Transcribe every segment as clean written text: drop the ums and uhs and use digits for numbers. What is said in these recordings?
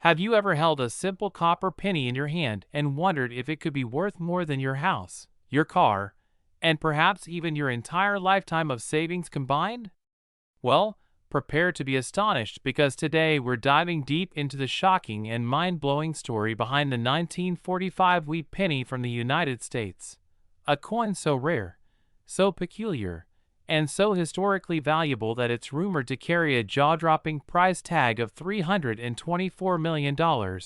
Have you ever held a simple copper penny in your hand and wondered if it could be worth more than your house, your car, and perhaps even your entire lifetime of savings combined? Well, prepare to be astonished because today we're diving deep into the shocking and mind-blowing story behind the 1945 wheat penny from the United States. A coin so rare, so peculiar, and so historically valuable that it's rumored to carry a jaw-dropping price tag of $324 million,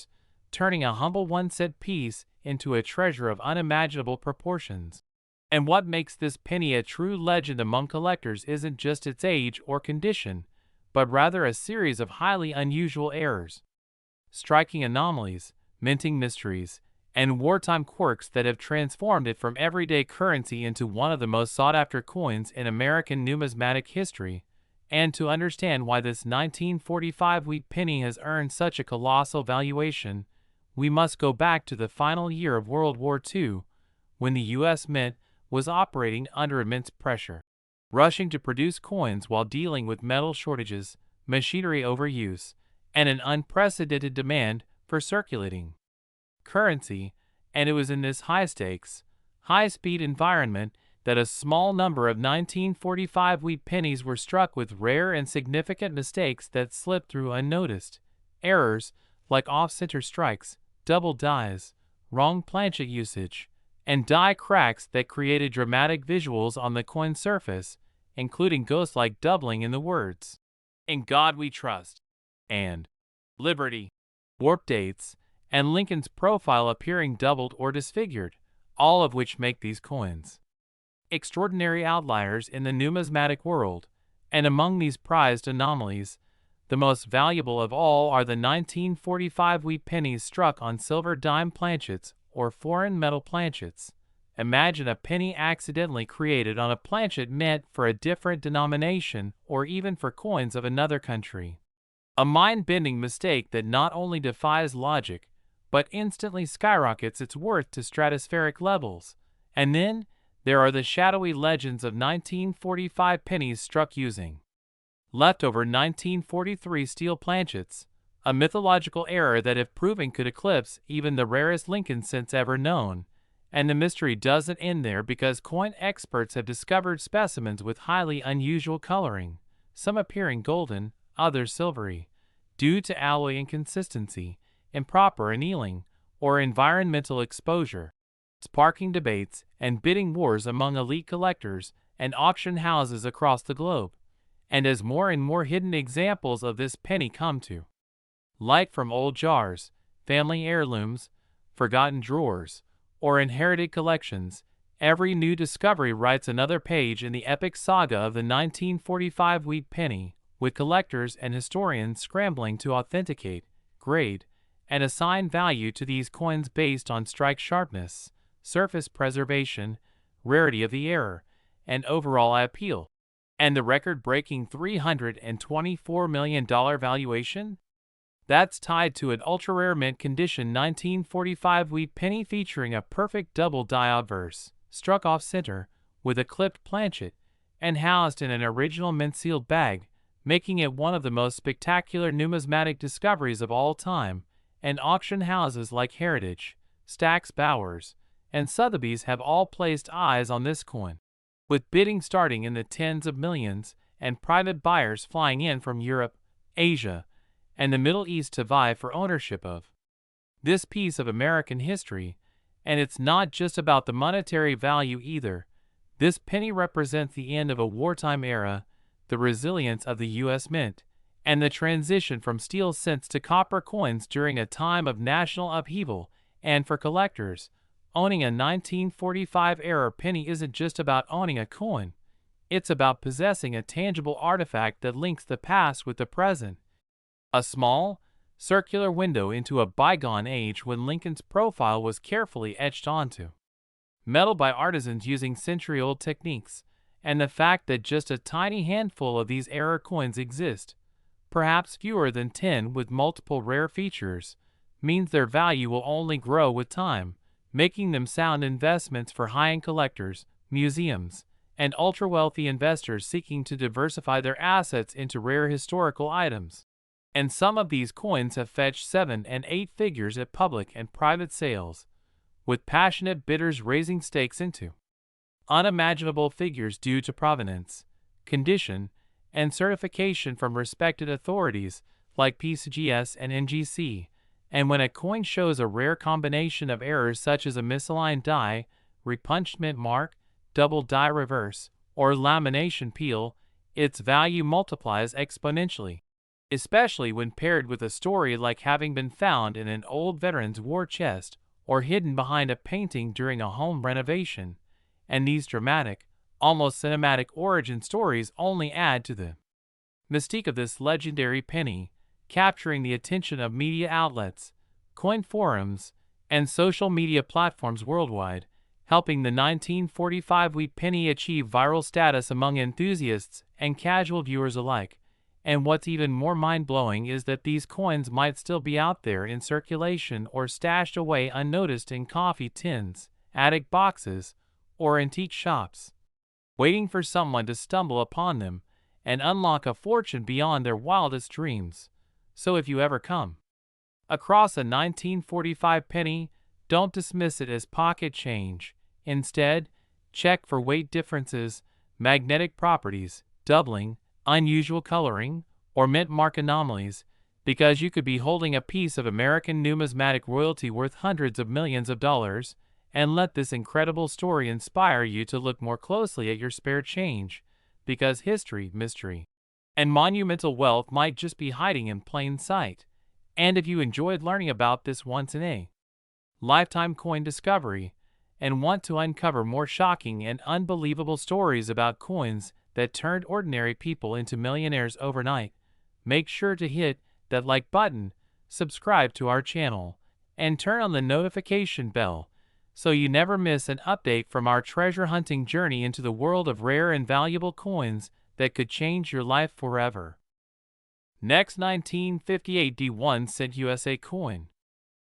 turning a humble one-cent piece into a treasure of unimaginable proportions. And what makes this penny a true legend among collectors isn't just its age or condition, but rather a series of highly unusual errors, striking anomalies, minting mysteries, and wartime quirks that have transformed it from everyday currency into one of the most sought-after coins in American numismatic history. And to understand why this 1945 wheat penny has earned such a colossal valuation, we must go back to the final year of World War II, when the U.S. Mint was operating under immense pressure, rushing to produce coins while dealing with metal shortages, machinery overuse, and an unprecedented demand for circulating currency. And it was in this high-stakes, high-speed environment that a small number of 1945 wheat pennies were struck with rare and significant mistakes that slipped through unnoticed. Errors like off-center strikes, double dies, wrong planchet usage, and die cracks that created dramatic visuals on the coin surface, including ghost-like doubling in the words, "In God We Trust," and "Liberty," warp dates, and Lincoln's profile appearing doubled or disfigured, all of which make these coins extraordinary outliers in the numismatic world. And among these prized anomalies, the most valuable of all are the 1945 wheat pennies struck on silver dime planchets or foreign metal planchets. Imagine a penny accidentally created on a planchet meant for a different denomination or even for coins of another country. A mind-bending mistake that not only defies logic, but instantly skyrockets its worth to stratospheric levels. And then, there are the shadowy legends of 1945 pennies struck using leftover 1943 steel planchets, a mythological error that if proven could eclipse even the rarest Lincoln cents ever known. And the mystery doesn't end there because coin experts have discovered specimens with highly unusual coloring, some appearing golden, others silvery, due to alloy inconsistency, improper annealing, or environmental exposure, sparking debates and bidding wars among elite collectors and auction houses across the globe. And as more and more hidden examples of this penny come to light from old jars, family heirlooms, forgotten drawers, or inherited collections, every new discovery writes another page in the epic saga of the 1945 wheat penny, with collectors and historians scrambling to authenticate, grade, and assign value to these coins based on strike sharpness, surface preservation, rarity of the error, and overall appeal. And the record-breaking $324 million valuation? That's tied to an ultra-rare mint condition 1945 wheat penny featuring a perfect double die obverse, struck off-center, with a clipped planchet, and housed in an original mint-sealed bag, making it one of the most spectacular numismatic discoveries of all time. And auction houses like Heritage, Stack's Bowers, and Sotheby's have all placed eyes on this coin, with bidding starting in the tens of millions and private buyers flying in from Europe, Asia, and the Middle East to vie for ownership of this piece of American history. And it's not just about the monetary value either. This penny represents the end of a wartime era, the resilience of the U.S. Mint, and the transition from steel cents to copper coins during a time of national upheaval. And for collectors, owning a 1945-era penny isn't just about owning a coin. It's about possessing a tangible artifact that links the past with the present. A small, circular window into a bygone age when Lincoln's profile was carefully etched onto metal by artisans using century-old techniques, and the fact that just a tiny handful of these era coins exist, perhaps fewer than 10 with multiple rare features, means their value will only grow with time, making them sound investments for high-end collectors, museums, and ultra-wealthy investors seeking to diversify their assets into rare historical items. And some of these coins have fetched 7 and 8 figures at public and private sales, with passionate bidders raising stakes into unimaginable figures due to provenance, condition, and certification from respected authorities like PCGS and NGC. And when a coin shows a rare combination of errors such as a misaligned die, repunched mint mark, double die reverse, or lamination peel, its value multiplies exponentially, especially when paired with a story like having been found in an old veteran's war chest or hidden behind a painting during a home renovation. And these dramatic, almost cinematic origin stories only add to the mystique of this legendary penny, capturing the attention of media outlets, coin forums, and social media platforms worldwide, helping the 1945 wheat penny achieve viral status among enthusiasts and casual viewers alike. And what's even more mind-blowing is that these coins might still be out there in circulation or stashed away unnoticed in coffee tins, attic boxes, or antique shops, waiting for someone to stumble upon them and unlock a fortune beyond their wildest dreams. So if you ever come across a 1945 penny, don't dismiss it as pocket change. Instead, check for weight differences, magnetic properties, doubling, unusual coloring, or mint mark anomalies, because you could be holding a piece of American numismatic royalty worth hundreds of millions of dollars. And let this incredible story inspire you to look more closely at your spare change, because history, mystery, and monumental wealth might just be hiding in plain sight. And if you enjoyed learning about this once in a lifetime coin discovery, and want to uncover more shocking and unbelievable stories about coins that turned ordinary people into millionaires overnight, make sure to hit that like button, subscribe to our channel, and turn on the notification bell, so you never miss an update from our treasure hunting journey into the world of rare and valuable coins that could change your life forever. Next, 1958 D1 cent USA coin.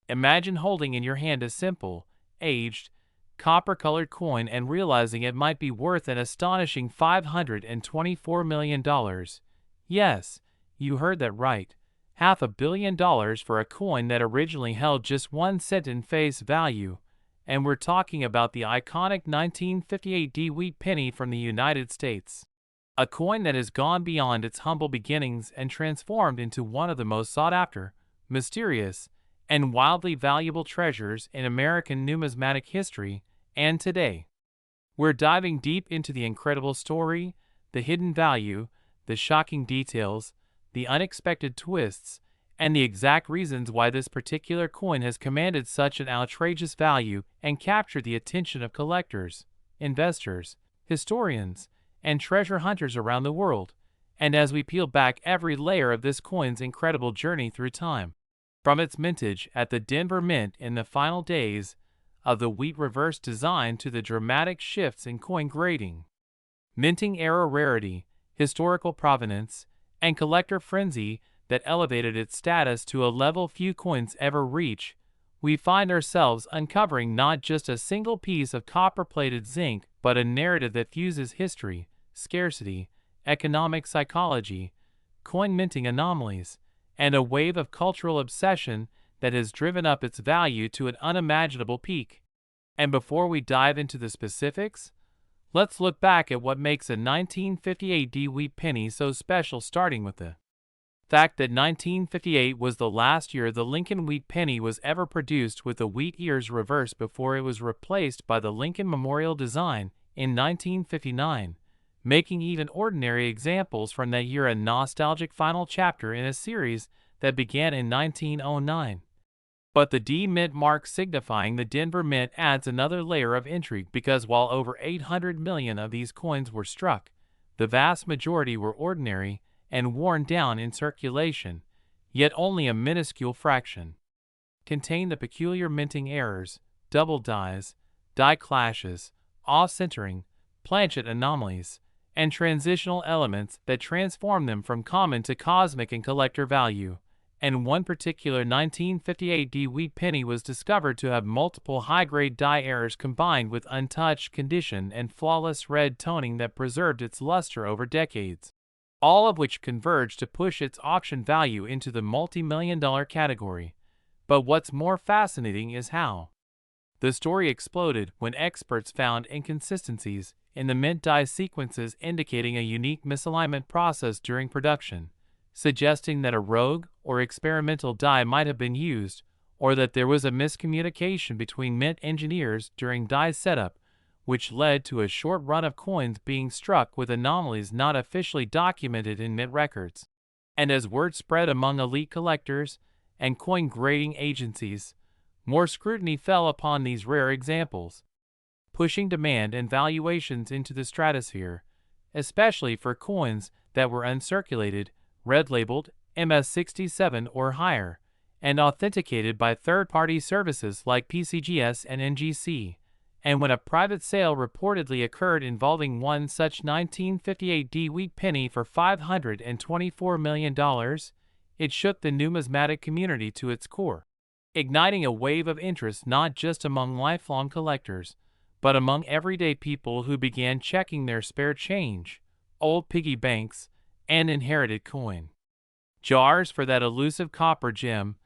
Imagine holding in your hand a simple, aged, copper-colored coin and realizing it might be worth an astonishing $524 million. Yes, you heard that right. $500 million for a coin that originally held just 1 cent in face value. And we're talking about the iconic 1958 D wheat penny from the United States. A coin that has gone beyond its humble beginnings and transformed into one of the most sought-after, mysterious, and wildly valuable treasures in American numismatic history and today. We're diving deep into the incredible story, the hidden value, the shocking details, the unexpected twists, and the exact reasons why this particular coin has commanded such an outrageous value and captured the attention of collectors, investors, historians, and treasure hunters around the world. And as we peel back every layer of this coin's incredible journey through time, from its mintage at the Denver Mint in the final days of the wheat reverse design to the dramatic shifts in coin grading, minting era rarity, historical provenance, and collector frenzy that elevated its status to a level few coins ever reach, we find ourselves uncovering not just a single piece of copper-plated zinc, but a narrative that fuses history, scarcity, economic psychology, coin minting anomalies, and a wave of cultural obsession that has driven up its value to an unimaginable peak. And before we dive into the specifics, let's look back at what makes a 1958 D wheat penny so special, starting with the fact that 1958 was the last year the Lincoln wheat penny was ever produced with the wheat ears reversed before it was replaced by the Lincoln Memorial design in 1959, making even ordinary examples from that year a nostalgic final chapter in a series that began in 1909. But the D Mint mark signifying the Denver Mint adds another layer of intrigue, because while over 800 million of these coins were struck, the vast majority were ordinary and worn down in circulation, yet only a minuscule fraction contained the peculiar minting errors, double dies, die clashes, off-centering, planchet anomalies, and transitional elements that transform them from common to cosmic in collector value. And one particular 1958 D wheat penny was discovered to have multiple high-grade die errors combined with untouched condition and flawless red toning that preserved its luster over decades. all of which converged to push its auction value into the multi-million-dollar category. But what's more fascinating is how the story exploded when experts found inconsistencies in the mint die sequences indicating a unique misalignment process during production, suggesting that a rogue or experimental die might have been used, or that there was a miscommunication between mint engineers during die setup, which led to a short run of coins being struck with anomalies not officially documented in mint records. And as word spread among elite collectors and coin grading agencies, more scrutiny fell upon these rare examples, pushing demand and valuations into the stratosphere, especially for coins that were uncirculated, red-labeled MS67 or higher, and authenticated by third-party services like PCGS and NGC. And when a private sale reportedly occurred involving one such 1958 D wheat penny for $524 million, it shook the numismatic community to its core, igniting a wave of interest not just among lifelong collectors, but among everyday people who began checking their spare change, old piggy banks, and inherited coin jars for that elusive copper gem.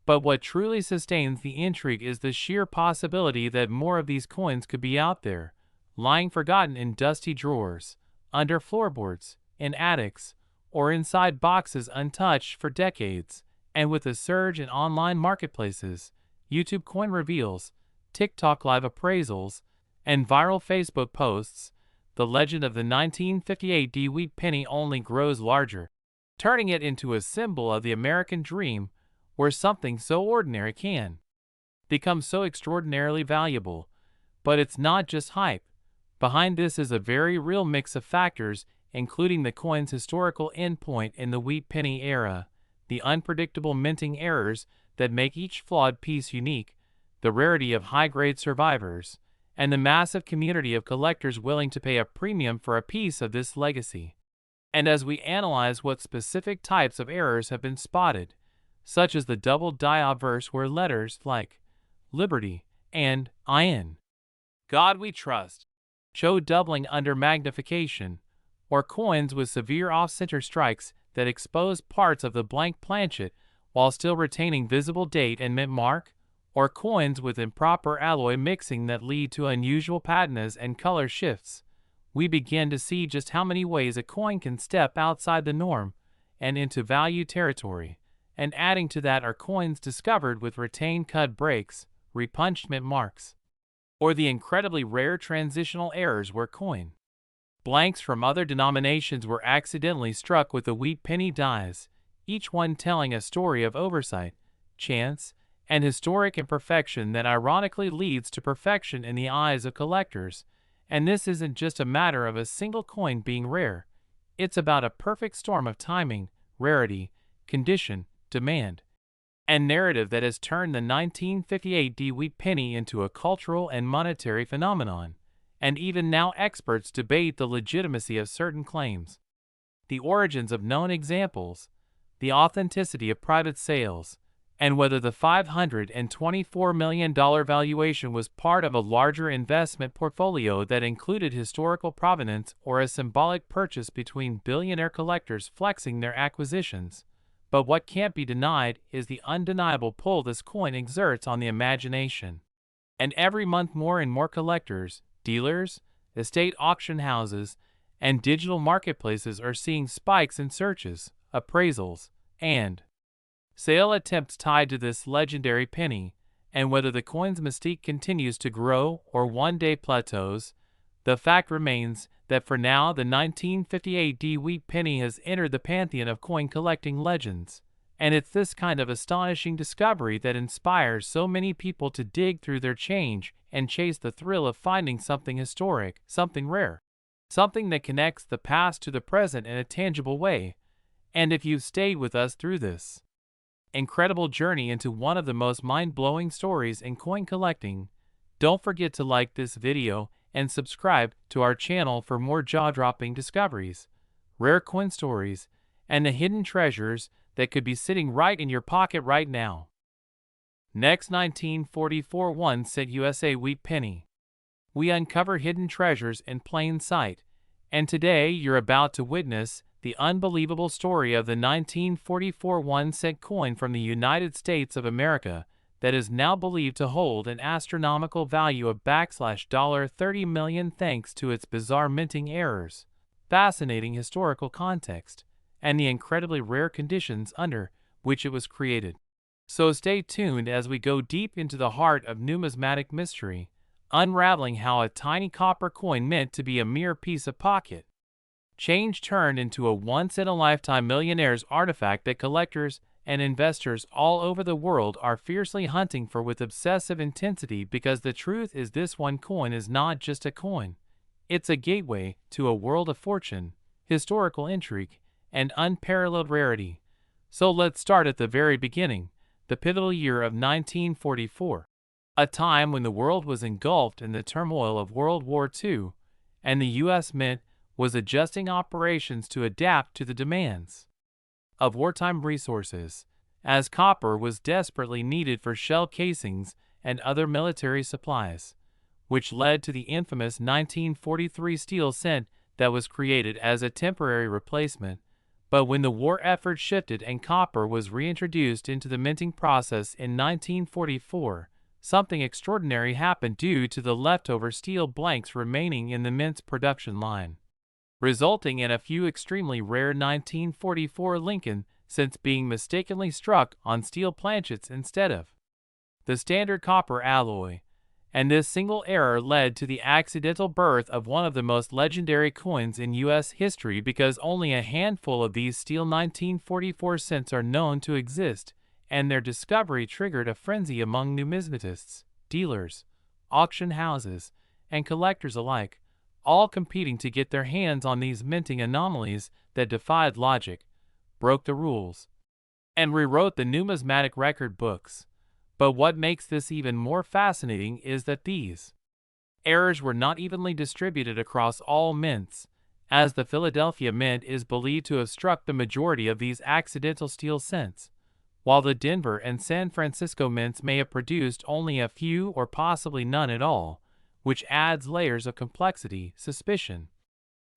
But what truly sustains the intrigue is the sheer possibility that more of these coins could be out there, lying forgotten in dusty drawers, under floorboards, in attics, or inside boxes untouched for decades. And with a surge in online marketplaces, YouTube coin reveals, TikTok live appraisals, and viral Facebook posts, the legend of the 1958 D wheat penny only grows larger, turning it into a symbol of the American dream, where something so ordinary can become so extraordinarily valuable. But it's not just hype. Behind this is a very real mix of factors, including the coin's historical endpoint in the wheat penny era, the unpredictable minting errors that make each flawed piece unique, the rarity of high-grade survivors, and the massive community of collectors willing to pay a premium for a piece of this legacy. And as we analyze what specific types of errors have been spotted, such as the double die obverse where letters like Liberty and In God We Trust show doubling under magnification, or coins with severe off-center strikes that expose parts of the blank planchet while still retaining visible date and mint mark, or coins with improper alloy mixing that lead to unusual patinas and color shifts, we begin to see just how many ways a coin can step outside the norm and into value territory. And adding to that are coins discovered with retained cut breaks, repunched mint marks, or the incredibly rare transitional errors where coin blanks from other denominations were accidentally struck with the wheat penny dies, each one telling a story of oversight, chance, and historic imperfection that ironically leads to perfection in the eyes of collectors. And this isn't just a matter of a single coin being rare, it's about a perfect storm of timing, rarity, condition, demand, and narrative that has turned the 1958 D wheat penny into a cultural and monetary phenomenon. And even now experts debate the legitimacy of certain claims, the origins of known examples, the authenticity of private sales, and whether the $524 million valuation was part of a larger investment portfolio that included historical provenance or a symbolic purchase between billionaire collectors flexing their acquisitions. But what can't be denied is the undeniable pull this coin exerts on the imagination. And every month more and more collectors, dealers, estate auction houses, and digital marketplaces are seeing spikes in searches, appraisals, and sale attempts tied to this legendary penny. And whether the coin's mystique continues to grow or one day plateaus, the fact remains that for now the 1958 D wheat penny has entered the pantheon of coin collecting legends. And it's this kind of astonishing discovery that inspires so many people to dig through their change and chase the thrill of finding something historic, something rare, something that connects the past to the present in a tangible way. And if you've stayed with us through this incredible journey into one of the most mind-blowing stories in coin collecting, don't forget to like this video and subscribe to our channel for more jaw-dropping discoveries, rare coin stories, and the hidden treasures that could be sitting right in your pocket right now. Next, 1944 1-cent USA wheat penny. We uncover hidden treasures in plain sight, and today you're about to witness the unbelievable story of the 1944 1-cent coin from the United States of America that is now believed to hold an astronomical value of $30 million thanks to its bizarre minting errors, fascinating historical context, and the incredibly rare conditions under which it was created. So stay tuned as we go deep into the heart of numismatic mystery, unraveling how a tiny copper coin meant to be a mere piece of pocket change turned into a once-in-a-lifetime millionaire's artifact that collectors and investors all over the world are fiercely hunting for with obsessive intensity, because the truth is this one coin is not just a coin. It's a gateway to a world of fortune, historical intrigue, and unparalleled rarity. So let's start at the very beginning, the pivotal year of 1944, a time when the world was engulfed in the turmoil of World War II, and the U.S. Mint was adjusting operations to adapt to the demands of wartime resources, as copper was desperately needed for shell casings and other military supplies, which led to the infamous 1943 steel cent that was created as a temporary replacement. But when the war effort shifted and copper was reintroduced into the minting process in 1944, something extraordinary happened due to the leftover steel blanks remaining in the mint's production line, resulting in a few extremely rare 1944 Lincoln cents being mistakenly struck on steel planchets instead of the standard copper alloy. And this single error led to the accidental birth of one of the most legendary coins in U.S. history, because only a handful of these steel 1944 cents are known to exist, and their discovery triggered a frenzy among numismatists, dealers, auction houses, and collectors alike, all competing to get their hands on these minting anomalies that defied logic, broke the rules, and rewrote the numismatic record books. But what makes this even more fascinating is that these errors were not evenly distributed across all mints, as the Philadelphia Mint is believed to have struck the majority of these accidental steel cents, while the Denver and San Francisco mints may have produced only a few or possibly none at all, which adds layers of complexity, suspicion,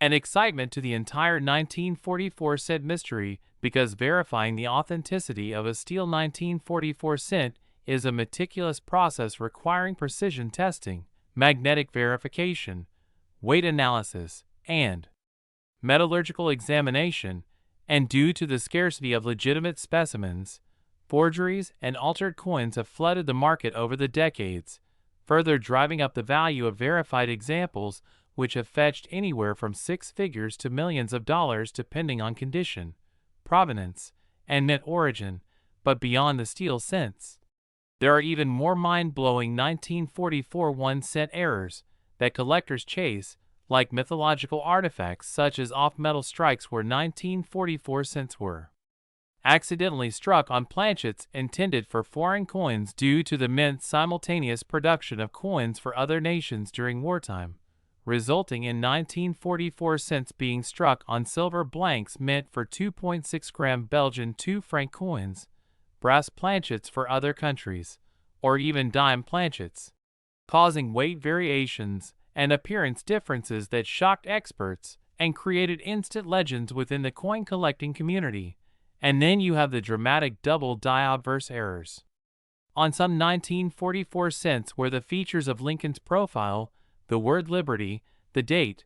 and excitement to the entire 1944 cent mystery, because verifying the authenticity of a steel 1944 cent is a meticulous process requiring precision testing, magnetic verification, weight analysis, and metallurgical examination, and due to the scarcity of legitimate specimens, forgeries and altered coins have flooded the market over the decades, further driving up the value of verified examples, which have fetched anywhere from six figures to millions of dollars depending on condition, provenance, and mint origin. But beyond the steel cents, there are even more mind-blowing 1944 1-cent errors that collectors chase, like mythological artifacts such as off-metal strikes where 1944 cents were accidentally struck on planchets intended for foreign coins due to the mint's simultaneous production of coins for other nations during wartime, resulting in 1944 cents being struck on silver blanks meant for 2.6-gram Belgian 2-franc coins, brass planchets for other countries, or even dime planchets, causing weight variations and appearance differences that shocked experts and created instant legends within the coin collecting community. And then you have the dramatic double die-obverse errors on some 1944 cents, where the features of Lincoln's profile, the word liberty, the date,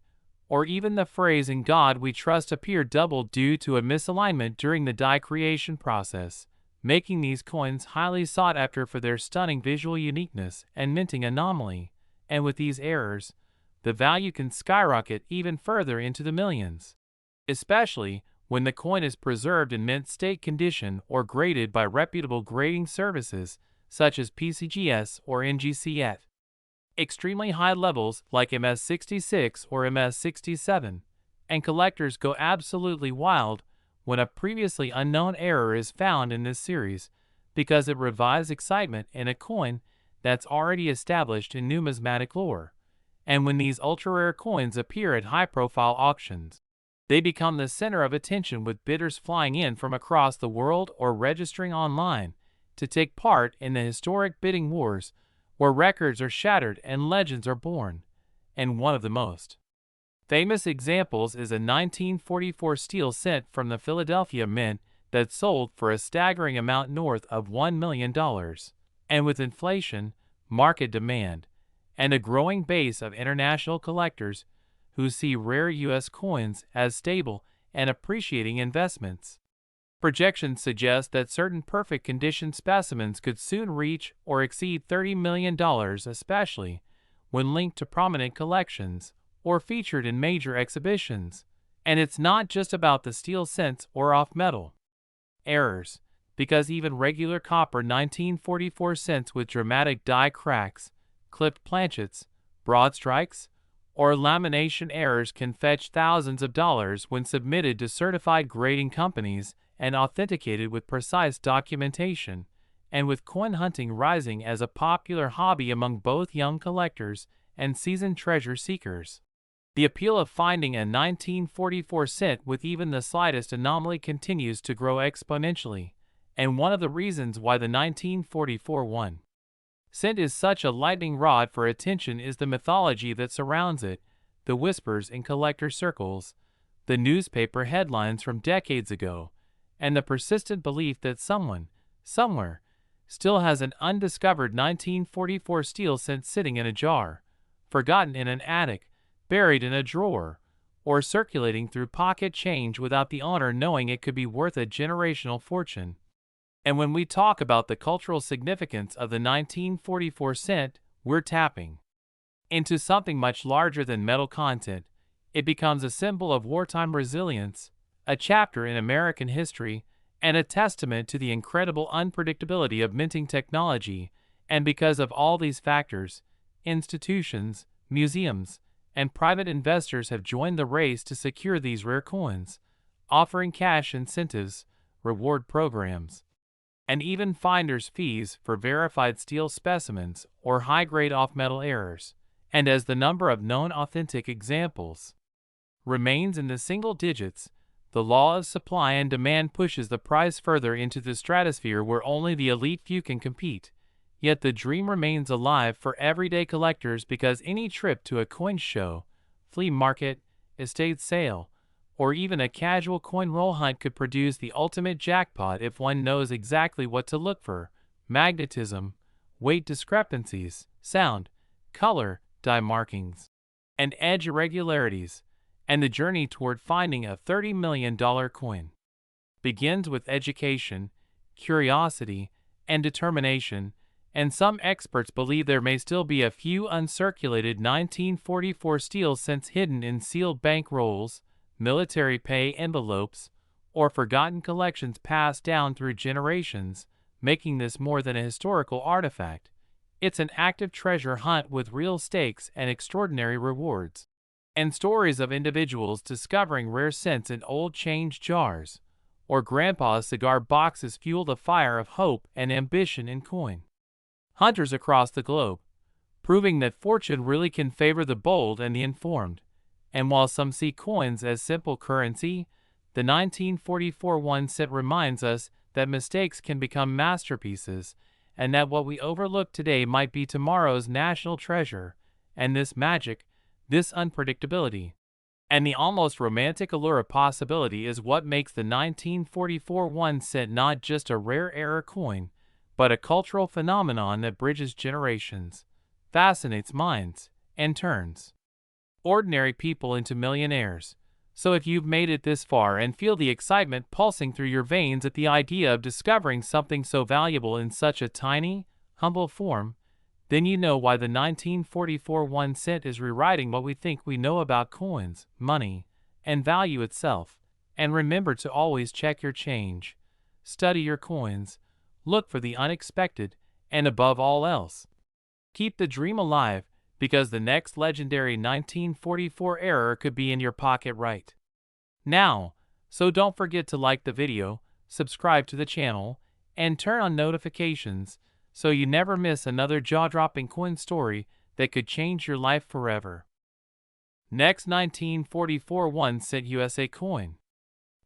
or even the phrase "in God we trust" appear doubled due to a misalignment during the die creation process, making these coins highly sought after for their stunning visual uniqueness and minting anomaly. And with these errors, the value can skyrocket even further into the millions, especially when the coin is preserved in mint state condition or graded by reputable grading services such as PCGS or NGC at extremely high levels like MS66 or MS67, and collectors go absolutely wild when a previously unknown error is found in this series, because it revives excitement in a coin that's already established in numismatic lore. And when these ultra-rare coins appear at high-profile auctions, they become the center of attention, with bidders flying in from across the world or registering online to take part in the historic bidding wars, where records are shattered and legends are born. And one of the most Famous examples is a 1944 steel cent from the Philadelphia Mint that sold for a staggering amount north of $1 million. And with inflation, market demand, and a growing base of international collectors who see rare U.S. coins as stable and appreciating investments, projections suggest that certain perfect condition specimens could soon reach or exceed $30 million, especially when linked to prominent collections or featured in major exhibitions. And it's not just about the steel cents or off-metal errors, because even regular copper 1944 cents with dramatic die cracks, clipped planchets, broad strikes, or lamination errors can fetch thousands of dollars when submitted to certified grading companies and authenticated with precise documentation, and with coin hunting rising as a popular hobby among both young collectors and seasoned treasure seekers. The appeal of finding a 1944 cent with even the slightest anomaly continues to grow exponentially, and one of the reasons why the 1944 cent is such a lightning rod for attention is the mythology that surrounds it, the whispers in collector circles, the newspaper headlines from decades ago, and the persistent belief that someone, somewhere, still has an undiscovered 1944 steel cent sitting in a jar, forgotten in an attic, buried in a drawer, or circulating through pocket change without the owner knowing it could be worth a generational fortune. And when we talk about the cultural significance of the 1944 cent, we're tapping into something much larger than metal content. It becomes a symbol of wartime resilience, a chapter in American history, and a testament to the incredible unpredictability of minting technology. And because of all these factors, institutions, museums, and private investors have joined the race to secure these rare coins, offering cash incentives, reward programs, and even finder's fees for verified steel specimens or high-grade off-metal errors. And as the number of known authentic examples remains in the single digits, the law of supply and demand pushes the price further into the stratosphere where only the elite few can compete. Yet the dream remains alive for everyday collectors, because any trip to a coin show, flea market, estate sale, or even a casual coin roll hunt could produce the ultimate jackpot if one knows exactly what to look for: magnetism, weight discrepancies, sound, color, die markings, and edge irregularities. And the journey toward finding a $30 million coin begins with education, curiosity, and determination, and some experts believe there may still be a few uncirculated 1944 steel cents hidden in sealed bank rolls, military pay envelopes, or forgotten collections passed down through generations, making this more than a historical artifact. It's an active treasure hunt with real stakes and extraordinary rewards. And stories of individuals discovering rare cents in old change jars or grandpa's cigar boxes fuel the fire of hope and ambition in coin hunters across the globe, proving that fortune really can favor the bold and the informed. And while some see coins as simple currency, the 1944 cent reminds us that mistakes can become masterpieces, and that what we overlook today might be tomorrow's national treasure. And this magic, this unpredictability, and the almost romantic allure of possibility is what makes the 1944 cent not just a rare error coin, but a cultural phenomenon that bridges generations, fascinates minds, and turns ordinary people into millionaires. So if you've made it this far and feel the excitement pulsing through your veins at the idea of discovering something so valuable in such a tiny, humble form, then you know why the 1944 cent is rewriting what we think we know about coins, money, and value itself. And remember to always check your change, study your coins, look for the unexpected, and above all else, keep the dream alive, because the next legendary 1944 error could be in your pocket right now. So don't forget to like the video, subscribe to the channel, and turn on notifications so you never miss another jaw-dropping coin story that could change your life forever. Next, 1944 cent USA coin.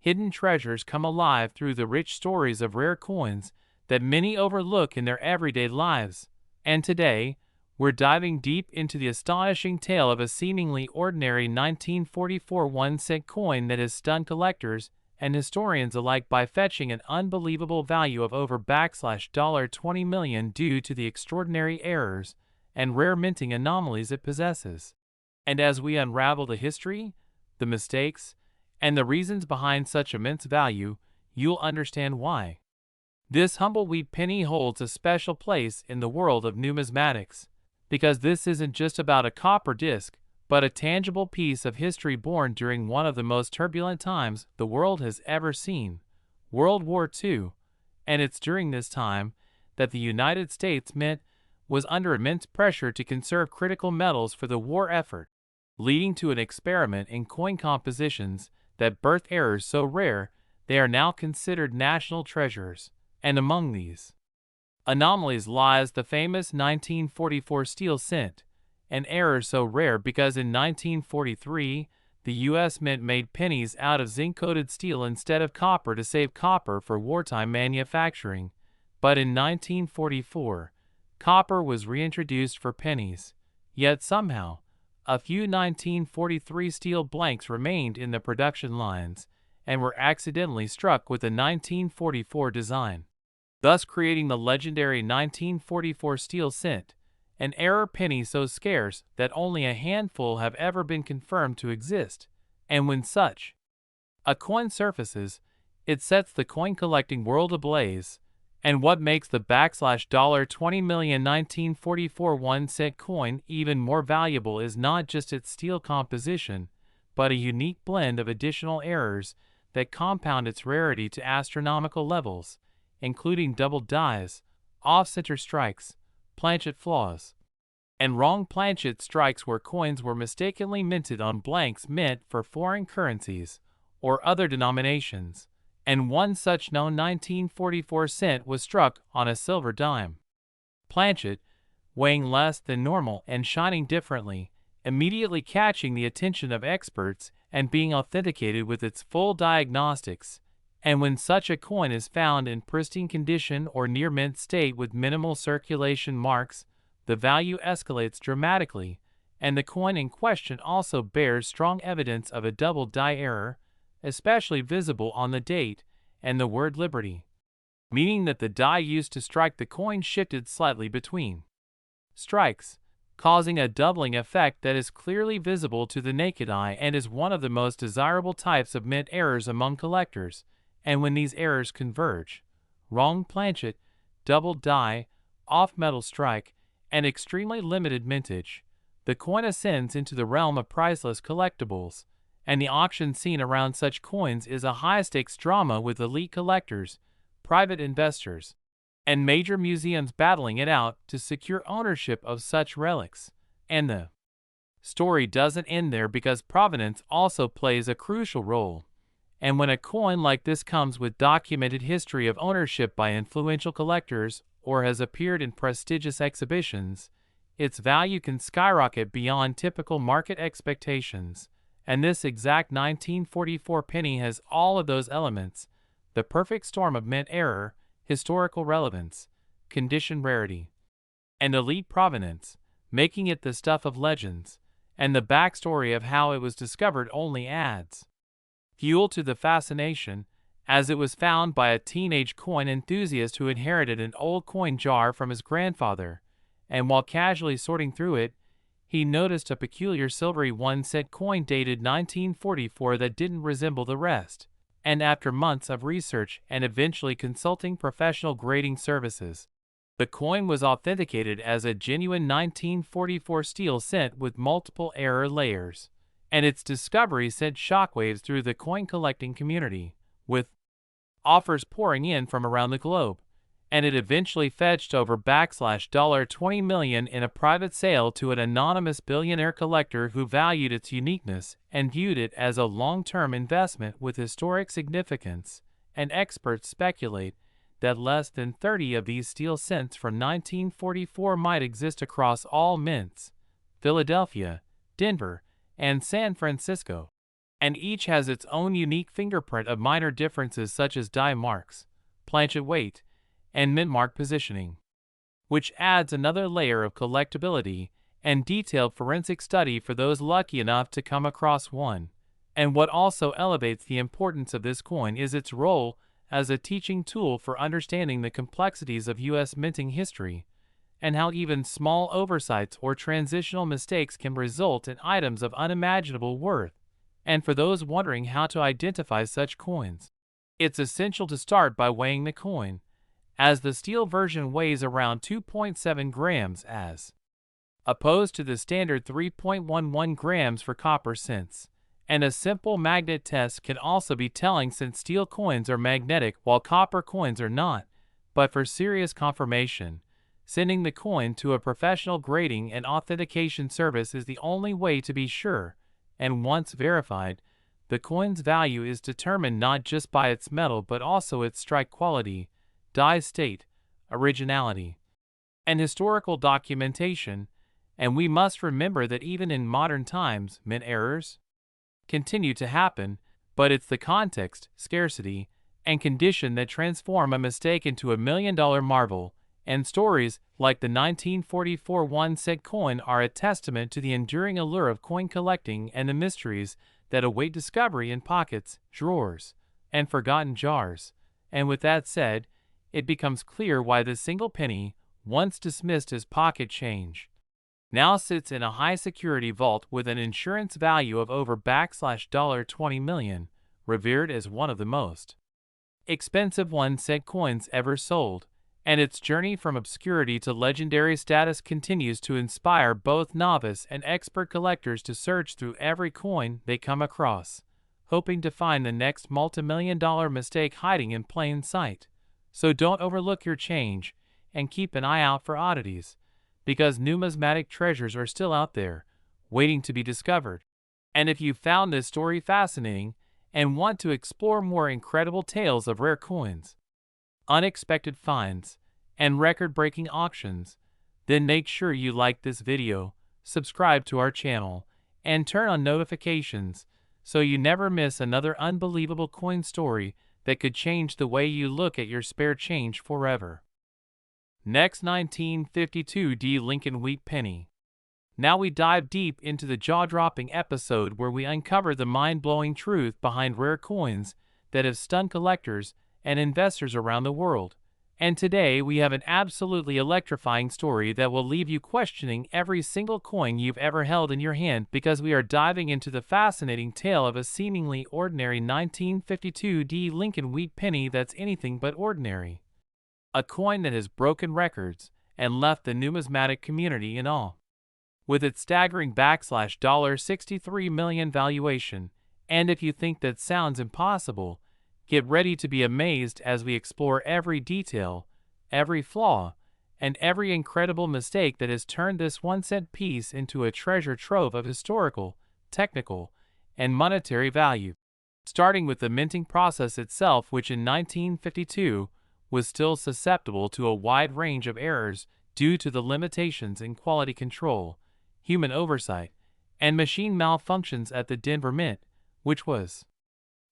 Hidden treasures come alive through the rich stories of rare coins that many overlook in their everyday lives. And today, We're diving deep into the astonishing tale of a seemingly ordinary 1944 1-cent coin that has stunned collectors and historians alike by fetching an unbelievable value of over $20 million due to the extraordinary errors and rare minting anomalies it possesses. And as we unravel the history, the mistakes, and the reasons behind such immense value, you'll understand why. This humble-wheat penny holds a special place in the world of numismatics, because this isn't just about a copper disc, but a tangible piece of history born during one of the most turbulent times the world has ever seen, World War II, and it's during this time that the United States Mint was under immense pressure to conserve critical metals for the war effort, leading to an experiment in coin compositions that birthed errors so rare they are now considered national treasures. And among these anomalies lies the famous 1944 steel cent, an error so rare because in 1943 the U.S. Mint made pennies out of zinc-coated steel instead of copper to save copper for wartime manufacturing. But in 1944, copper was reintroduced for pennies, yet somehow, a few 1943 steel blanks remained in the production lines and were accidentally struck with the 1944 design, thus creating the legendary 1944 steel cent, an error penny so scarce that only a handful have ever been confirmed to exist. And when such a coin surfaces, it sets the coin collecting world ablaze. And what makes the $20 million 1944 1-cent coin even more valuable is not just its steel composition, but a unique blend of additional errors that compound its rarity to astronomical levels, including double dies, off-center strikes, planchet flaws, and wrong planchet strikes where coins were mistakenly minted on blanks meant for foreign currencies or other denominations. And one such known 1944 cent was struck on a silver dime planchet, weighing less than normal and shining differently, immediately catching the attention of experts and being authenticated with its full diagnostics. And when such a coin is found in pristine condition or near mint state with minimal circulation marks, the value escalates dramatically, and the coin in question also bears strong evidence of a double die error, especially visible on the date and the word Liberty, meaning that the die used to strike the coin shifted slightly between strikes, causing a doubling effect that is clearly visible to the naked eye and is one of the most desirable types of mint errors among collectors. And when these errors converge, wrong planchet, double die, off-metal strike, and extremely limited mintage, the coin ascends into the realm of priceless collectibles, and the auction scene around such coins is a high-stakes drama with elite collectors, private investors, and major museums battling it out to secure ownership of such relics. And the story doesn't end there because provenance also plays a crucial role. And when a coin like this comes with documented history of ownership by influential collectors or has appeared in prestigious exhibitions, its value can skyrocket beyond typical market expectations. And this exact 1944 penny has all of those elements: the perfect storm of mint error, historical relevance, condition rarity, and elite provenance, making it the stuff of legends. And the backstory of how it was discovered only adds fuel to the fascination, as it was found by a teenage coin enthusiast who inherited an old coin jar from his grandfather, and while casually sorting through it, he noticed a peculiar silvery 1-cent coin dated 1944 that didn't resemble the rest. And after months of research and eventually consulting professional grading services, the coin was authenticated as a genuine 1944 steel cent with multiple error layers. And its discovery sent shockwaves through the coin collecting community, with offers pouring in from around the globe. And it eventually fetched over $20 million in a private sale to an anonymous billionaire collector who valued its uniqueness and viewed it as a long-term investment with historic significance. And experts speculate that less than 30 of these steel cents from 1944 might exist across all mints, Philadelphia, Denver, and San Francisco, and each has its own unique fingerprint of minor differences such as die marks, planchet weight, and mint mark positioning. which adds another layer of collectability and detailed forensic study for those lucky enough to come across one. And what also elevates the importance of this coin is its role as a teaching tool for understanding the complexities of U.S. minting history, and how even small oversights or transitional mistakes can result in items of unimaginable worth. And for those wondering how to identify such coins, it's essential to start by weighing the coin, as the steel version weighs around 2.7 grams as opposed to the standard 3.11 grams for copper cents. And a simple magnet test can also be telling, since steel coins are magnetic while copper coins are not. But for serious confirmation, sending the coin to a professional grading and authentication service is the only way to be sure. And once verified, the coin's value is determined not just by its metal but also its strike quality, die state, originality, and historical documentation. And we must remember that even in modern times, mint errors continue to happen, but it's the context, scarcity, and condition that transform a mistake into a million-dollar marvel. And stories like the 1944 1-cent coin are a testament to the enduring allure of coin collecting and the mysteries that await discovery in pockets, drawers, and forgotten jars. And with that said, it becomes clear why the single penny, once dismissed as pocket change, now sits in a high-security vault with an insurance value of over $20 million, revered as one of the most expensive 1-cent coins ever sold. And its journey from obscurity to legendary status continues to inspire both novice and expert collectors to search through every coin they come across, hoping to find the next multi-million-dollar mistake hiding in plain sight. So don't overlook your change, and keep an eye out for oddities, because numismatic treasures are still out there, waiting to be discovered. And if you found this story fascinating and want to explore more incredible tales of rare coins, unexpected finds, and record-breaking auctions, then make sure you like this video, subscribe to our channel, and turn on notifications so you never miss another unbelievable coin story that could change the way you look at your spare change forever. Next, 1952 D Lincoln Wheat Penny. Now we dive deep into the jaw-dropping episode where we uncover the mind-blowing truth behind rare coins that have stunned collectors and investors around the world. And today we have an absolutely electrifying story that will leave you questioning every single coin you've ever held in your hand, because we are diving into the fascinating tale of a seemingly ordinary 1952 D Lincoln Wheat Penny that's anything but ordinary. A coin that has broken records and left the numismatic community in awe. With its staggering $63 million valuation, and if you think that sounds impossible, get ready to be amazed as we explore every detail, every flaw, and every incredible mistake that has turned this 1-cent piece into a treasure trove of historical, technical, and monetary value. Starting with the minting process itself, which in 1952 was still susceptible to a wide range of errors due to the limitations in quality control, human oversight, and machine malfunctions at the Denver Mint, which was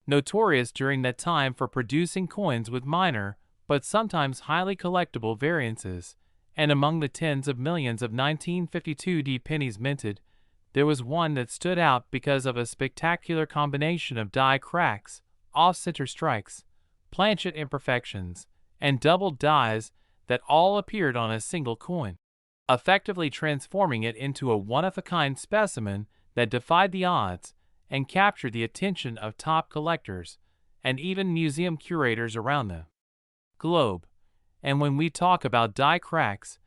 notorious during that time for producing coins with minor, but sometimes highly collectible variances. And among the tens of millions of 1952 D pennies minted, there was one that stood out because of a spectacular combination of die cracks, off-center strikes, planchet imperfections, and doubled dies that all appeared on a single coin, effectively transforming it into a one-of-a-kind specimen that defied the odds and captured the attention of top collectors and even museum curators around the globe. And when we talk about die cracks,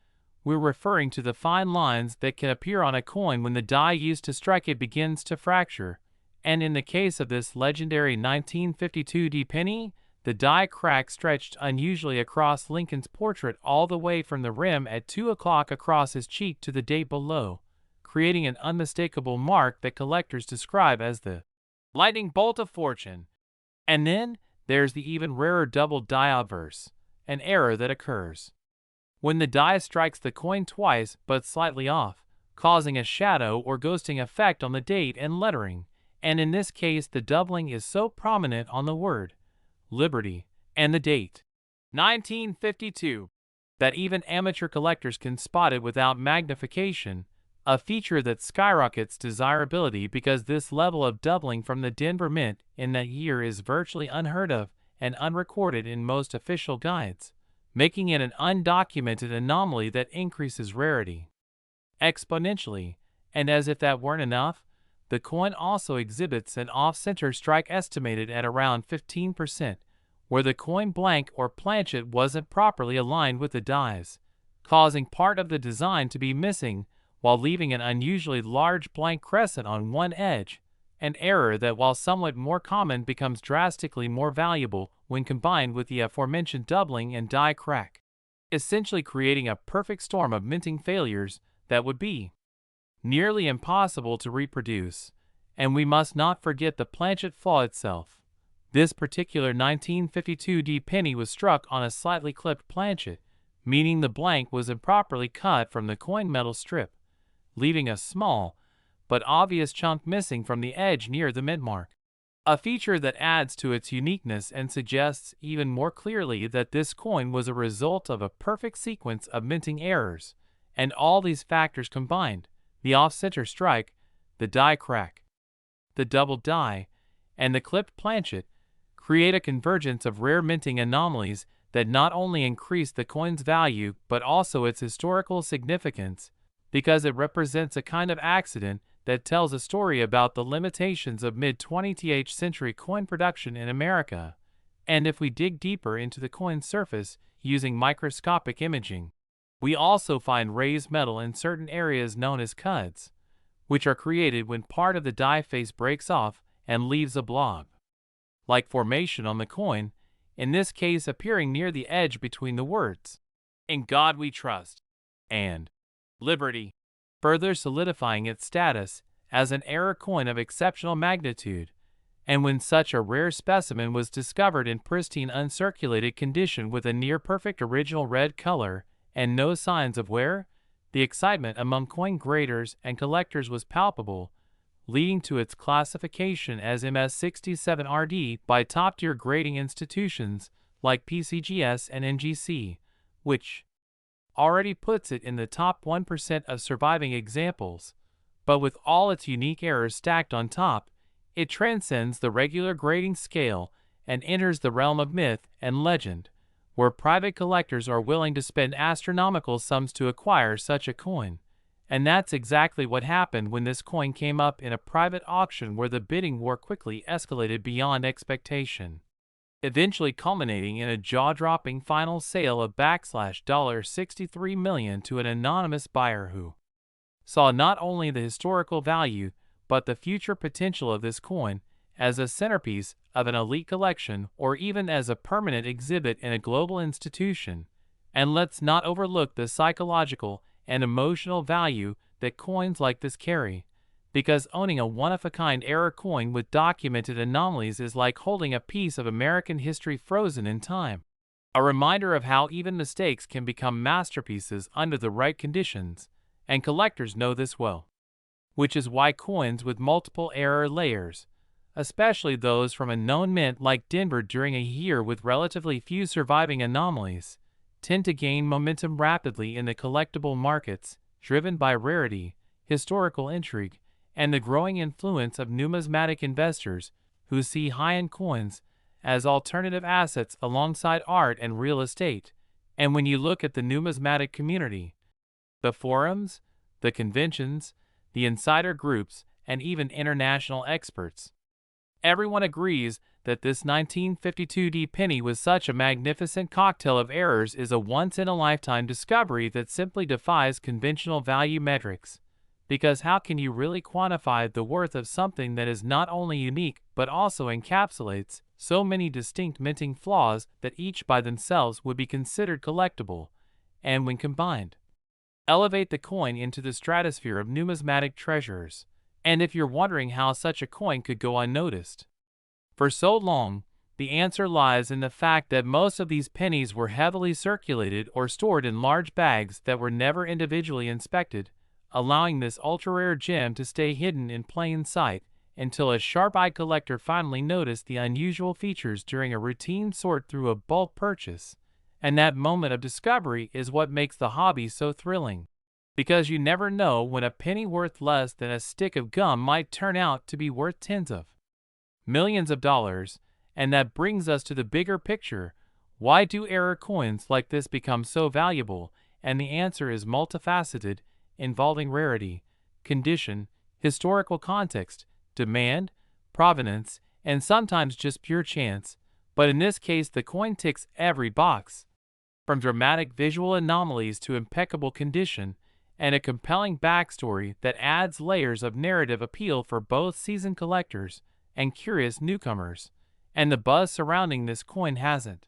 we're referring to the fine lines that can appear on a coin when the die used to strike it begins to fracture. And in the case of this legendary 1952 D penny, the die crack stretched unusually across Lincoln's portrait all the way from the rim at 2 o'clock across his cheek to the date below, creating an unmistakable mark that collectors describe as the lightning bolt of fortune. And then there's the even rarer double die obverse, an error that occurs when the die strikes the coin twice but slightly off, causing a shadow or ghosting effect on the date and lettering. And in this case, the doubling is so prominent on the word Liberty and the date 1952 that even amateur collectors can spot it without magnification, a feature that skyrockets desirability because this level of doubling from the Denver Mint in that year is virtually unheard of and unrecorded in most official guides, making it an undocumented anomaly that increases rarity exponentially. And as if that weren't enough, the coin also exhibits an off-center strike estimated at around 15%, where the coin blank or planchet wasn't properly aligned with the dies, causing part of the design to be missing while leaving an unusually large blank crescent on one edge, an error that, while somewhat more common, becomes drastically more valuable when combined with the aforementioned doubling and die crack, essentially creating a perfect storm of minting failures that would be nearly impossible to reproduce. And we must not forget the planchet flaw itself. This particular 1952 D penny was struck on a slightly clipped planchet, meaning the blank was improperly cut from the coin metal strip, leaving a small but obvious chunk missing from the edge near the mint mark. A feature that adds to its uniqueness and suggests even more clearly that this coin was a result of a perfect sequence of minting errors, and all these factors combined, the off-center strike, the die crack, the double die, and the clipped planchet, create a convergence of rare minting anomalies that not only increase the coin's value but also its historical significance, because it represents a kind of accident that tells a story about the limitations of mid-20th century coin production in America. And if we dig deeper into the coin's surface using microscopic imaging, we also find raised metal in certain areas known as cuds, which are created when part of the die face breaks off and leaves a blob-like formation on the coin, in this case appearing near the edge between the words, "In God We Trust," and "Liberty," further solidifying its status as an error coin of exceptional magnitude. And when such a rare specimen was discovered in pristine uncirculated condition with a near-perfect original red color and no signs of wear, the excitement among coin graders and collectors was palpable, leading to its classification as MS67RD by top-tier grading institutions like PCGS and NGC, which already puts it in the top 1% of surviving examples. But with all its unique errors stacked on top, it transcends the regular grading scale and enters the realm of myth and legend, where private collectors are willing to spend astronomical sums to acquire such a coin. And that's exactly what happened when this coin came up in a private auction, where the bidding war quickly escalated beyond expectation, eventually culminating in a jaw-dropping final sale of $63 million to an anonymous buyer who saw not only the historical value but the future potential of this coin as a centerpiece of an elite collection or even as a permanent exhibit in a global institution. And let's not overlook the psychological and emotional value that coins like this carry, because owning a one-of-a-kind error coin with documented anomalies is like holding a piece of American history frozen in time, a reminder of how even mistakes can become masterpieces under the right conditions, and collectors know this well. Which is why coins with multiple error layers, especially those from a known mint like Denver during a year with relatively few surviving anomalies, tend to gain momentum rapidly in the collectible markets, driven by rarity, historical intrigue, and the growing influence of numismatic investors who see high-end coins as alternative assets alongside art and real estate. And when you look at the numismatic community, the forums, the conventions, the insider groups, and even international experts, everyone agrees that this 1952 D penny with such a magnificent cocktail of errors is a once-in-a-lifetime discovery that simply defies conventional value metrics. Because how can you really quantify the worth of something that is not only unique but also encapsulates so many distinct minting flaws that each by themselves would be considered collectible, and when combined, elevate the coin into the stratosphere of numismatic treasures? And if you're wondering how such a coin could go unnoticed for so long, the answer lies in the fact that most of these pennies were heavily circulated or stored in large bags that were never individually inspected, allowing this ultra-rare gem to stay hidden in plain sight until a sharp-eyed collector finally noticed the unusual features during a routine sort through a bulk purchase, And that moment of discovery is what makes the hobby so thrilling. Because you never know when a penny worth less than a stick of gum might turn out to be worth tens of millions of dollars. And that brings us to the bigger picture. Why do error coins like this become so valuable? And the answer is multifaceted, involving rarity, condition, historical context, demand, provenance, and sometimes just pure chance. But in this case, the coin ticks every box. From dramatic visual anomalies to impeccable condition, and a compelling backstory that adds layers of narrative appeal for both seasoned collectors and curious newcomers. And the buzz surrounding this coin hasn't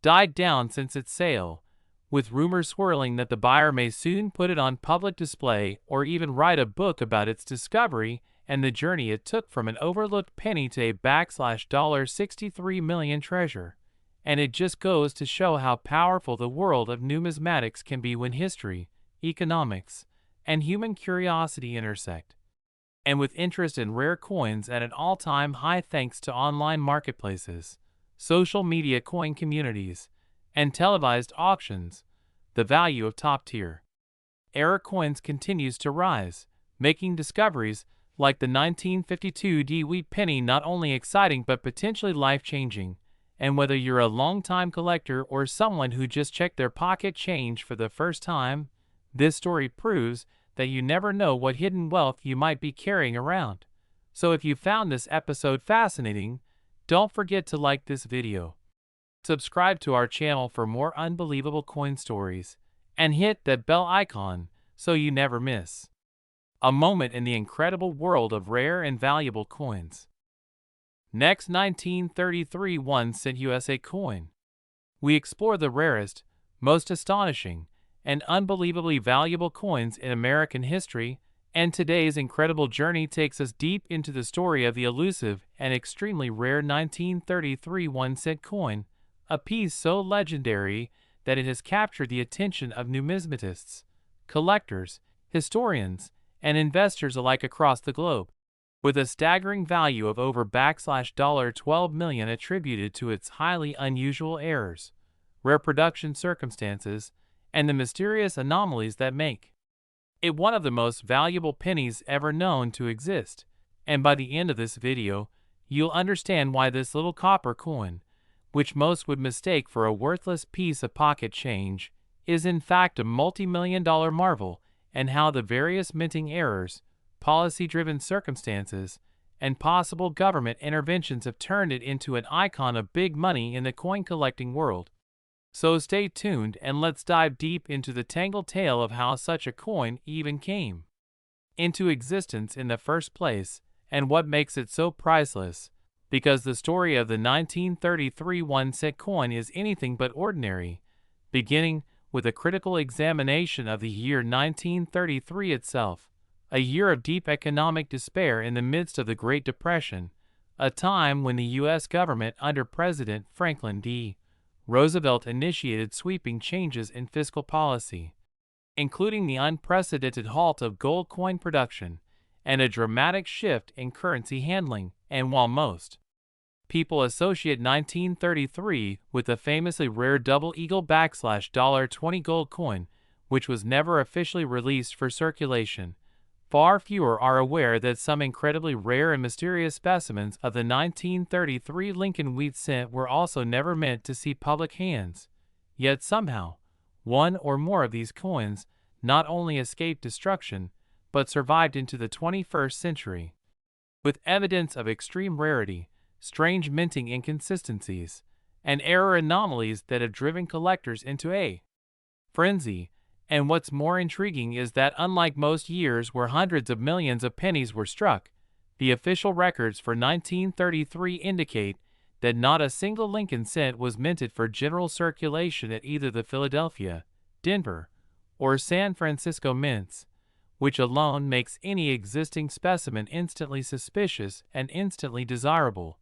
died down since its sale, with rumors swirling that the buyer may soon put it on public display or even write a book about its discovery and the journey it took from an overlooked penny to a $63 million treasure. And it just goes to show how powerful the world of numismatics can be when history, economics, and human curiosity intersect. And with interest in rare coins at an all-time high thanks to online marketplaces, social media coin communities, and televised auctions, the value of top-tier error coins continues to rise, making discoveries like the 1952 D-Wheat penny not only exciting but potentially life-changing. And whether you're a long-time collector or someone who just checked their pocket change for the first time, this story proves that you never know what hidden wealth you might be carrying around. So if you found this episode fascinating, don't forget to like this video, subscribe to our channel for more unbelievable coin stories, and hit that bell icon so you never miss a moment in the incredible world of rare and valuable coins. Next, 1933 1-cent USA coin. We explore the rarest, most astonishing, and unbelievably valuable coins in American history, and today's incredible journey takes us deep into the story of the elusive and extremely rare 1933 1-cent coin, a piece so legendary that it has captured the attention of numismatists, collectors, historians, and investors alike across the globe. With a staggering value of over $12 million attributed to its highly unusual errors, rare production circumstances, and the mysterious anomalies that make it one of the most valuable pennies ever known to exist. And by the end of this video, you'll understand why this little copper coin, which most would mistake for a worthless piece of pocket change, is in fact a multi-million-dollar marvel, and how the various minting errors, policy-driven circumstances, and possible government interventions have turned it into an icon of big money in the coin-collecting world. So stay tuned and let's dive deep into the tangled tale of how such a coin even came into existence in the first place, and what makes it so priceless, because the story of the 1933 1-cent coin is anything but ordinary, beginning with a critical examination of the year 1933 itself. A year of deep economic despair in the midst of the Great Depression, a time when the U.S. government under President Franklin D. Roosevelt initiated sweeping changes in fiscal policy, including the unprecedented halt of gold coin production and a dramatic shift in currency handling. And while most people associate 1933 with the famously rare double eagle $20 gold coin, which was never officially released for circulation, far fewer are aware that some incredibly rare and mysterious specimens of the 1933 Lincoln wheat cent were also never meant to see public hands. Yet somehow, one or more of these coins not only escaped destruction, but survived into the 21st century. With evidence of extreme rarity, strange minting inconsistencies, and error anomalies that have driven collectors into a frenzy. And what's more intriguing is that unlike most years where hundreds of millions of pennies were struck, the official records for 1933 indicate that not a single Lincoln cent was minted for general circulation at either the Philadelphia, Denver, or San Francisco mints, which alone makes any existing specimen instantly suspicious and instantly desirable.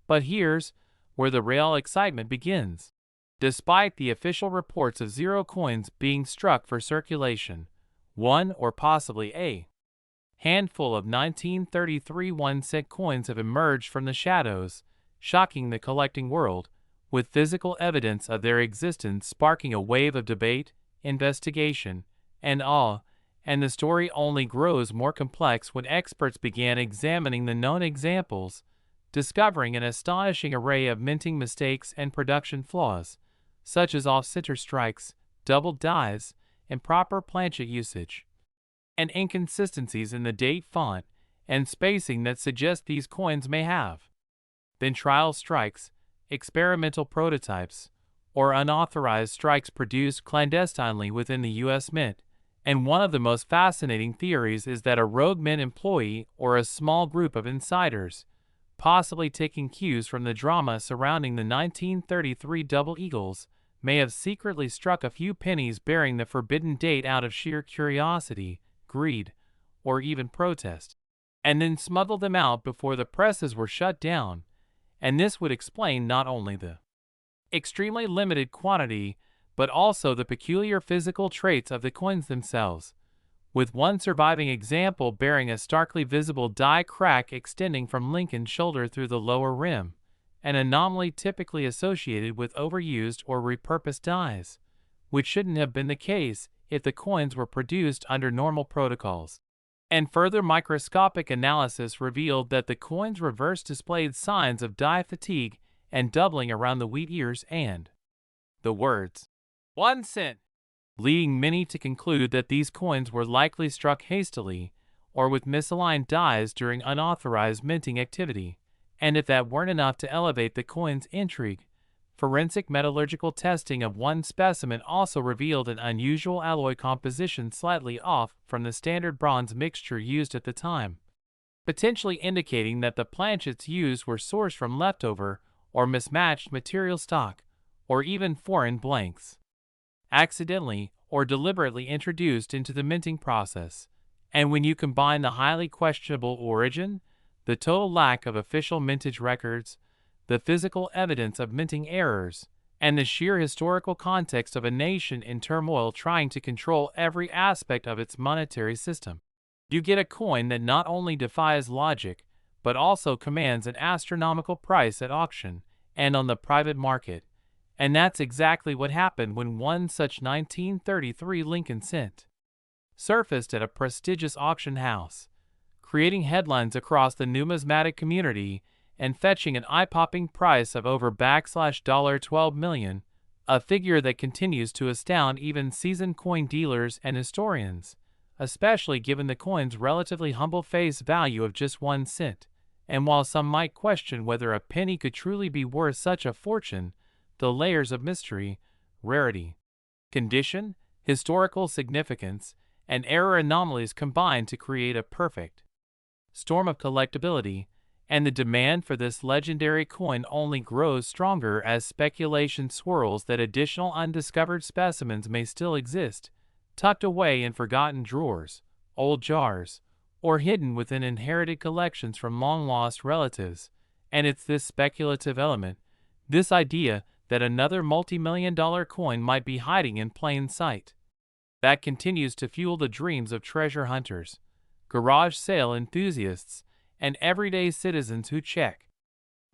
But here's where the real excitement begins. Despite the official reports of zero coins being struck for circulation, one or possibly a handful of 1933 1-cent coins have emerged from the shadows, shocking the collecting world with physical evidence of their existence sparking a wave of debate, investigation, and awe, and the story only grows more complex when experts began examining the known examples, discovering an astonishing array of minting mistakes and production flaws, such as off-center strikes, doubled dies, improper planchet usage, and inconsistencies in the date font and spacing that suggest these coins may have been trial strikes, experimental prototypes, or unauthorized strikes produced clandestinely within the U.S. Mint. And one of the most fascinating theories is that a rogue Mint employee or a small group of insiders, possibly taking cues from the drama surrounding the 1933 Double Eagles, may have secretly struck a few pennies bearing the forbidden date out of sheer curiosity, greed, or even protest, and then smuggled them out before the presses were shut down. And this would explain not only the extremely limited quantity, but also the peculiar physical traits of the coins themselves, with one surviving example bearing a starkly visible die crack extending from Lincoln's shoulder through the lower rim, an anomaly typically associated with overused or repurposed dies, which shouldn't have been the case if the coins were produced under normal protocols. And further microscopic analysis revealed that the coins reverse displayed signs of die fatigue and doubling around the wheat ears and the words 1 cent, leading many to conclude that these coins were likely struck hastily or with misaligned dies during unauthorized minting activity. And if that weren't enough to elevate the coin's intrigue, forensic metallurgical testing of one specimen also revealed an unusual alloy composition slightly off from the standard bronze mixture used at the time, potentially indicating that the planchets used were sourced from leftover or mismatched material stock, or even foreign blanks, accidentally or deliberately introduced into the minting process. And when you combine the highly questionable origin, the total lack of official mintage records, the physical evidence of minting errors, and the sheer historical context of a nation in turmoil trying to control every aspect of its monetary system, you get a coin that not only defies logic, but also commands an astronomical price at auction and on the private market. And that's exactly what happened when one such 1933 Lincoln cent surfaced at a prestigious auction house, creating headlines across the numismatic community and fetching an eye-popping price of over $12 million, a figure that continues to astound even seasoned coin dealers and historians, especially given the coin's relatively humble face value of just 1 cent. And while some might question whether a penny could truly be worth such a fortune, the layers of mystery, rarity, condition, historical significance, and error anomalies combine to create a perfect storm of collectability, and the demand for this legendary coin only grows stronger as speculation swirls that additional undiscovered specimens may still exist, tucked away in forgotten drawers, old jars, or hidden within inherited collections from long-lost relatives. And it's this speculative element, this idea that another multi-million-dollar coin might be hiding in plain sight, that continues to fuel the dreams of treasure hunters, garage sale enthusiasts, and everyday citizens who check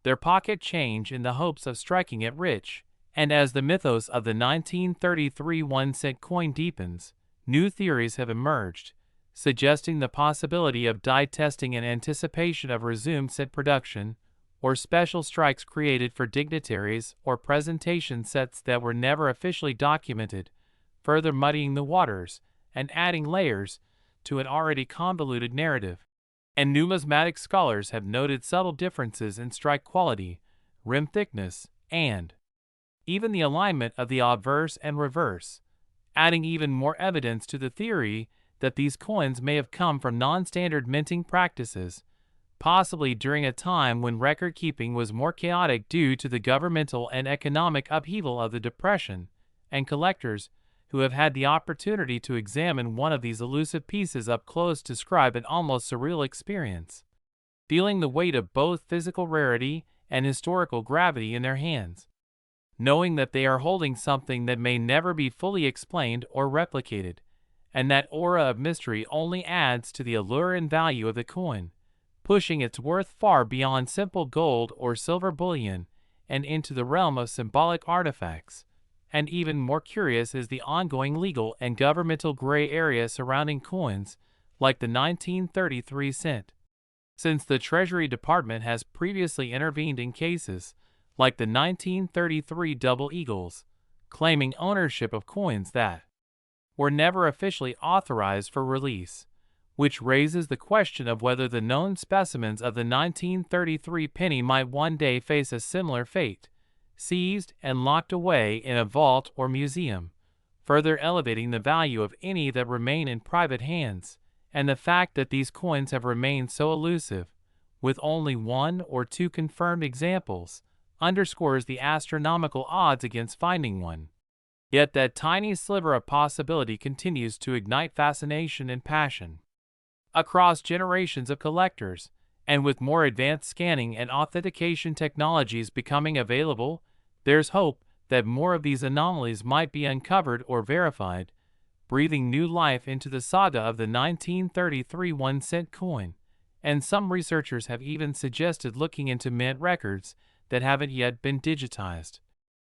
their pocket change in the hopes of striking it rich. And as the mythos of the 1933 1-cent coin deepens, new theories have emerged, suggesting the possibility of die testing in anticipation of resumed cent production, or special strikes created for dignitaries or presentation sets that were never officially documented, further muddying the waters and adding layers to an already convoluted narrative. And numismatic scholars have noted subtle differences in strike quality, rim thickness, and even the alignment of the obverse and reverse, adding even more evidence to the theory that these coins may have come from non-standard minting practices, possibly during a time when record-keeping was more chaotic due to the governmental and economic upheaval of the Depression. And collectors who have had the opportunity to examine one of these elusive pieces up close describe an almost surreal experience, feeling the weight of both physical rarity and historical gravity in their hands, knowing that they are holding something that may never be fully explained or replicated. And that aura of mystery only adds to the allure and value of the coin, pushing its worth far beyond simple gold or silver bullion, and into the realm of symbolic artifacts. And even more curious is the ongoing legal and governmental gray area surrounding coins, like the 1933 cent. Since the Treasury Department has previously intervened in cases, like the 1933 double eagles, claiming ownership of coins that were never officially authorized for release, which raises the question of whether the known specimens of the 1933 penny might one day face a similar fate, seized and locked away in a vault or museum, further elevating the value of any that remain in private hands. And the fact that these coins have remained so elusive, with only 1 or 2 confirmed examples, underscores the astronomical odds against finding one. Yet that tiny sliver of possibility continues to ignite fascination and passion. Across generations of collectors, and with more advanced scanning and authentication technologies becoming available, there's hope that more of these anomalies might be uncovered or verified, breathing new life into the saga of the 1933 1-cent coin. And some researchers have even suggested looking into mint records that haven't yet been digitized,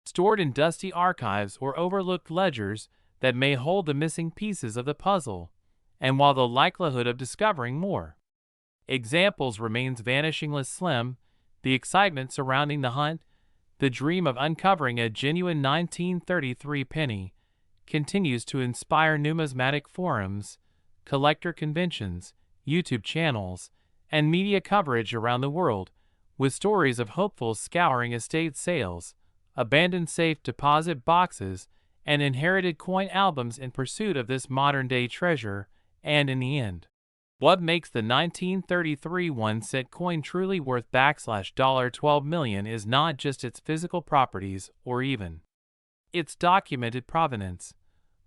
stored in dusty archives or overlooked ledgers that may hold the missing pieces of the puzzle. And while the likelihood of discovering more examples remains vanishingly slim, the excitement surrounding the hunt, the dream of uncovering a genuine 1933 penny, continues to inspire numismatic forums, collector conventions, YouTube channels, and media coverage around the world, with stories of hopefuls scouring estate sales, abandoned safe deposit boxes, and inherited coin albums in pursuit of this modern-day treasure. And in the end, what makes the 1933 1-cent coin truly worth $12 million is not just its physical properties or even its documented provenance,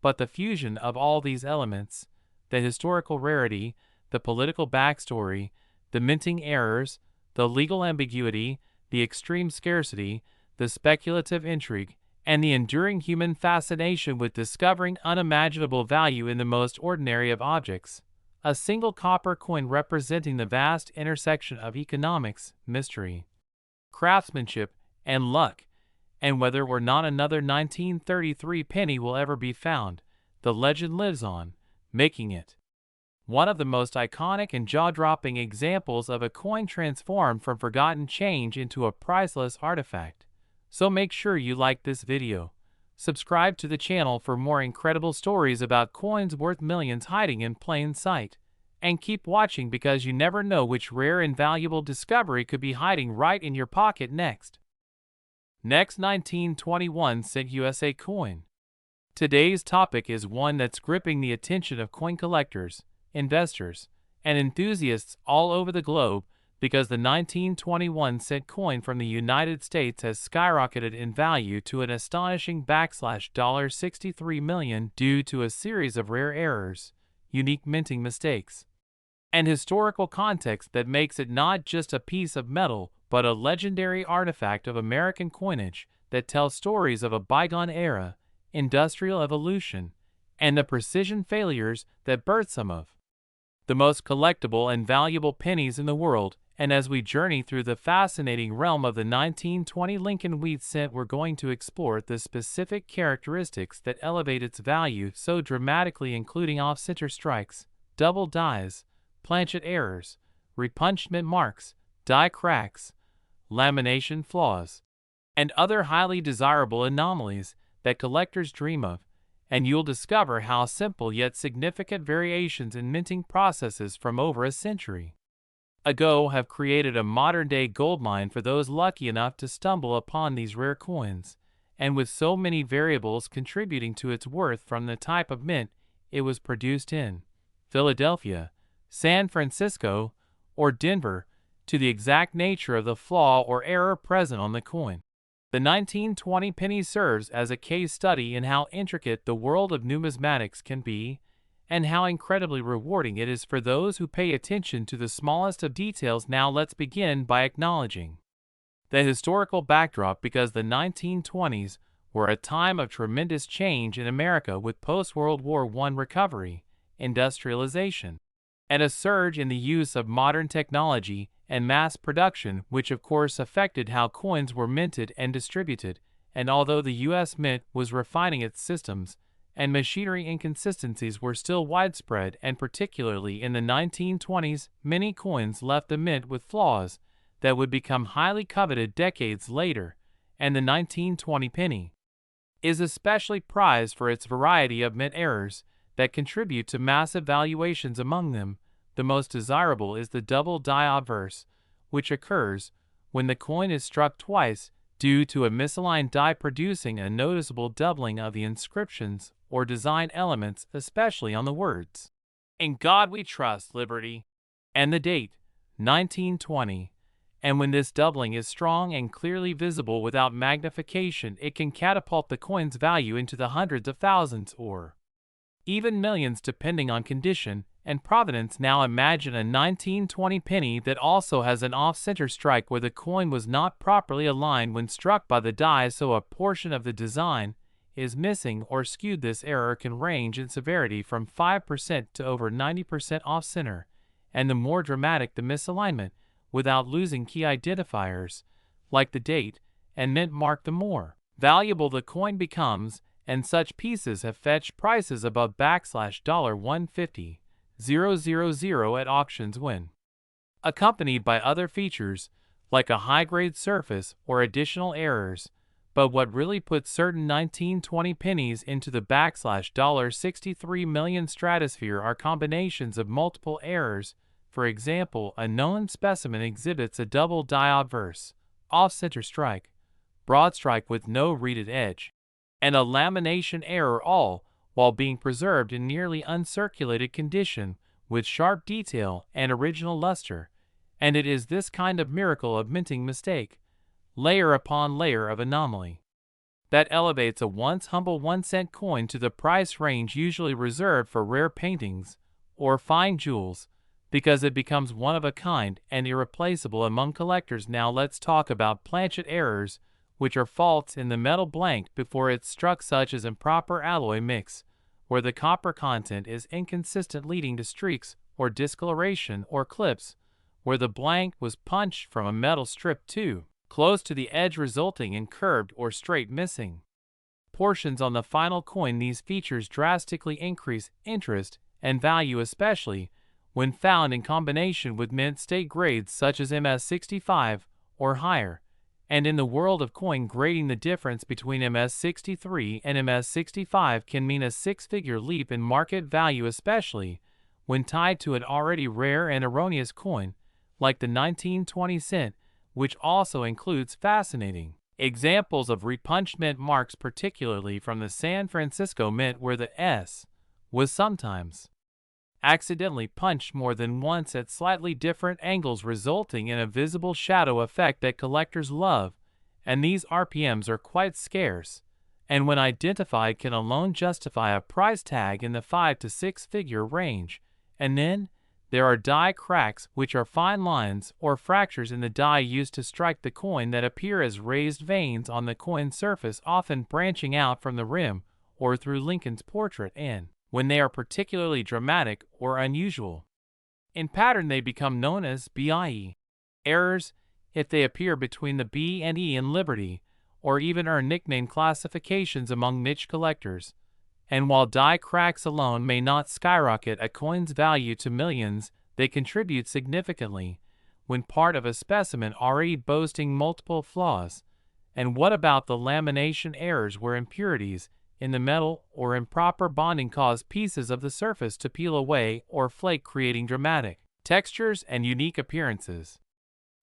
but the fusion of all these elements: the historical rarity, the political backstory, the minting errors, the legal ambiguity, the extreme scarcity, the speculative intrigue, and the enduring human fascination with discovering unimaginable value in the most ordinary of objects. A single copper coin representing the vast intersection of economics, mystery, craftsmanship, and luck. And whether or not another 1933 penny will ever be found, the legend lives on, making it one of the most iconic and jaw-dropping examples of a coin transformed from forgotten change into a priceless artifact. So make sure you like this video, subscribe to the channel for more incredible stories about coins worth millions hiding in plain sight, and keep watching because you never know which rare and valuable discovery could be hiding right in your pocket next. Next, 1921 cent USA coin. Today's topic is one that's gripping the attention of coin collectors, investors, and enthusiasts all over the globe, because the 1921 cent coin from the United States has skyrocketed in value to an astonishing $63 million due to a series of rare errors, unique minting mistakes, and historical context that makes it not just a piece of metal but a legendary artifact of American coinage that tells stories of a bygone era, industrial evolution, and the precision failures that birthed some of the most collectible and valuable pennies in the world. And as we journey through the fascinating realm of the 1920 Lincoln wheat cent, we're going to explore the specific characteristics that elevate its value so dramatically, including off-center strikes, double dies, planchet errors, repunched mint marks, die cracks, lamination flaws, and other highly desirable anomalies that collectors dream of. And you'll discover how simple yet significant variations in minting processes from over a century ago have created a modern-day goldmine for those lucky enough to stumble upon these rare coins. And with so many variables contributing to its worth, from the type of mint it was produced in, Philadelphia, San Francisco, or Denver, to the exact nature of the flaw or error present on the coin, the 1920 penny serves as a case study in how intricate the world of numismatics can be, and how incredibly rewarding it is for those who pay attention to the smallest of details. Now let's begin by acknowledging the historical backdrop, because the 1920s were a time of tremendous change in America, with post-World War I recovery, industrialization, and a surge in the use of modern technology and mass production, which of course affected how coins were minted and distributed. And although the U.S. Mint was refining its systems, and machinery inconsistencies were still widespread, and particularly in the 1920s, many coins left the mint with flaws that would become highly coveted decades later, and the 1920 penny is especially prized for its variety of mint errors that contribute to massive valuations. Among them, the most desirable is the double die obverse, which occurs when the coin is struck twice due to a misaligned die producing a noticeable doubling of the inscriptions or design elements, especially on the words, "In God We Trust, Liberty," and the date, 1920. And when this doubling is strong and clearly visible without magnification, it can catapult the coin's value into the hundreds of thousands or even millions depending on condition and provenance. Now imagine a 1920 penny that also has an off-center strike where the coin was not properly aligned when struck by the die, so a portion of the design is missing or skewed. This error can range in severity from 5% to over 90% off-center, and the more dramatic the misalignment, without losing key identifiers, like the date and mint mark, the more valuable the coin becomes, and such pieces have fetched prices above $150,000 at auctions when accompanied by other features, like a high-grade surface or additional errors. But what really puts certain 1920 pennies into the $63 million stratosphere are combinations of multiple errors. For example, a known specimen exhibits a double die obverse, off-center strike, broad strike with no reeded edge, and a lamination error, all while being preserved in nearly uncirculated condition with sharp detail and original luster. And it is this kind of miracle of minting mistake, layer upon layer of anomaly, that elevates a once humble 1-cent coin to the price range usually reserved for rare paintings or fine jewels, because it becomes one of a kind and irreplaceable among collectors. Now let's talk about planchet errors, which are faults in the metal blanked before it's struck, such as improper alloy mix, where the copper content is inconsistent leading to streaks or discoloration, or clips, where the blank was punched from a metal strip too close to the edge, resulting in curved or straight missing portions on the final coin. These features drastically increase interest and value, especially when found in combination with mint state grades such as MS65 or higher. And in the world of coin grading, the difference between MS63 and MS65 can mean a six-figure leap in market value, especially when tied to an already rare and erroneous coin like the 1920 cent, which also includes fascinating examples of repunched mint marks, particularly from the San Francisco Mint, where the S was sometimes accidentally punched more than once at slightly different angles, resulting in a visible shadow effect that collectors love. And these RPMs are quite scarce, and when identified can alone justify a price tag in the 5 to 6 figure range. And then there are die cracks, which are fine lines or fractures in the die used to strike the coin that appear as raised veins on the coin surface, often branching out from the rim or through Lincoln's portrait, and when they are particularly dramatic or unusual in pattern, they become known as BIE errors. If they appear between the B and E in Liberty, or even earn nickname classifications among niche collectors. And while die cracks alone may not skyrocket a coin's value to millions, they contribute significantly when part of a specimen already boasting multiple flaws. And what about the lamination errors, where impurities in the metal or improper bonding cause pieces of the surface to peel away or flake, creating dramatic textures and unique appearances?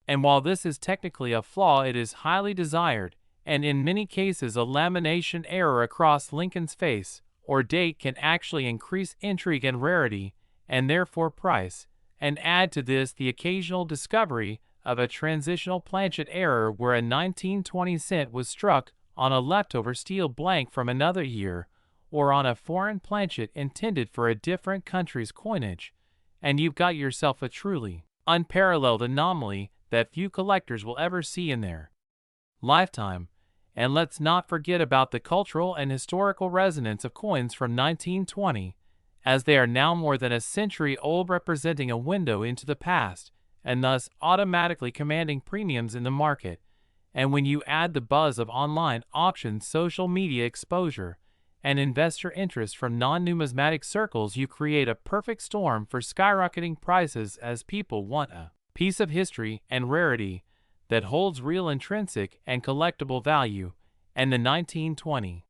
And while this is technically a flaw, it is highly desired, and in many cases a lamination error across Lincoln's face or date can actually increase intrigue and rarity, and therefore price. And add to this the occasional discovery of a transitional planchet error, where a 1920 cent was struck on a leftover steel blank from another year, or on a foreign planchet intended for a different country's coinage, and you've got yourself a truly unparalleled anomaly that few collectors will ever see in their lifetime. And let's not forget about the cultural and historical resonance of coins from 1920, as they are now more than a century old, representing a window into the past and thus automatically commanding premiums in the market. And when you add the buzz of online auctions, social media exposure, and investor interest from non-numismatic circles, you create a perfect storm for skyrocketing prices as people want a piece of history and rarity that holds real intrinsic and collectible value. And the 1920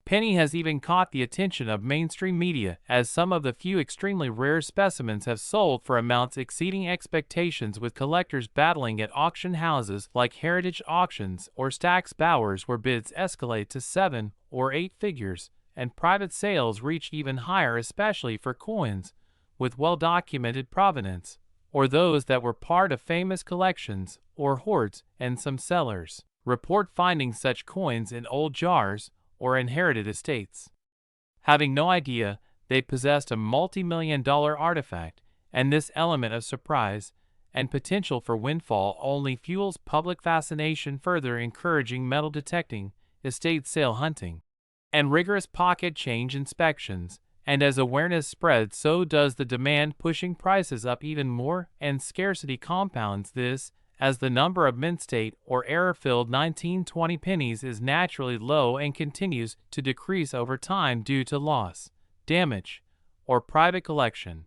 penny has even caught the attention of mainstream media, as some of the few extremely rare specimens have sold for amounts exceeding expectations, with collectors battling at auction houses like Heritage Auctions or Stack's Bowers, where bids escalate to 7 or 8 figures, and private sales reach even higher, especially for coins with well-documented provenance, or those that were part of famous collections or hoards. And some sellers report finding such coins in old jars or inherited estates, having no idea they possessed a multi-million-dollar artifact. And this element of surprise and potential for windfall only fuels public fascination, further encouraging metal detecting, estate sale hunting, and rigorous pocket change inspections. And as awareness spreads, so does the demand, pushing prices up even more, and scarcity compounds this, as the number of mint-state or error-filled 1920 pennies is naturally low and continues to decrease over time due to loss, damage, or private collection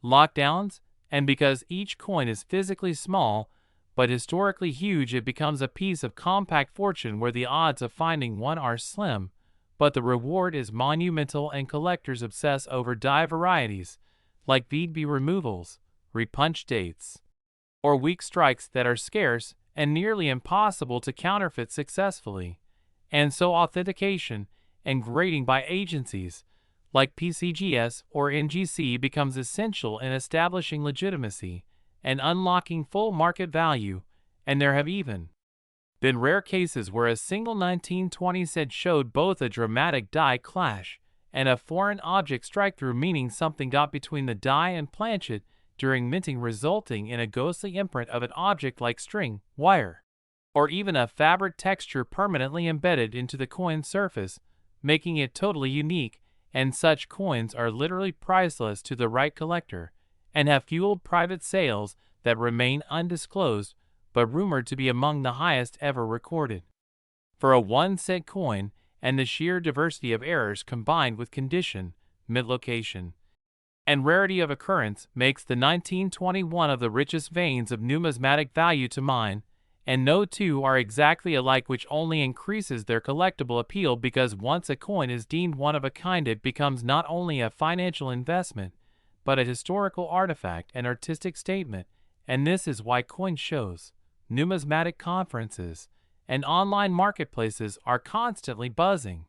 lockdowns. And because each coin is physically small but historically huge, it becomes a piece of compact fortune where the odds of finding one are slim, but the reward is monumental, and collectors obsess over die varieties like VB removals, repunch dates, or weak strikes that are scarce and nearly impossible to counterfeit successfully. And so authentication and grading by agencies like PCGS or NGC becomes essential in establishing legitimacy and unlocking full market value. And there have even been rare cases where a single 1920 set showed both a dramatic die clash and a foreign object strike-through, meaning something got between the die and planchet during minting, resulting in a ghostly imprint of an object like string, wire, or even a fabric texture permanently embedded into the coin surface, making it totally unique. And such coins are literally priceless to the right collector, and have fueled private sales that remain undisclosed, but rumored to be among the highest ever recorded for a 1-cent coin. And the sheer diversity of errors, combined with condition, mint location, and rarity of occurrence, makes the 1920 one of the richest veins of numismatic value to mine. And no two are exactly alike, which only increases their collectible appeal, because once a coin is deemed one of a kind, it becomes not only a financial investment, but a historical artifact and artistic statement. And this is why coin shows, numismatic conferences, and online marketplaces are constantly buzzing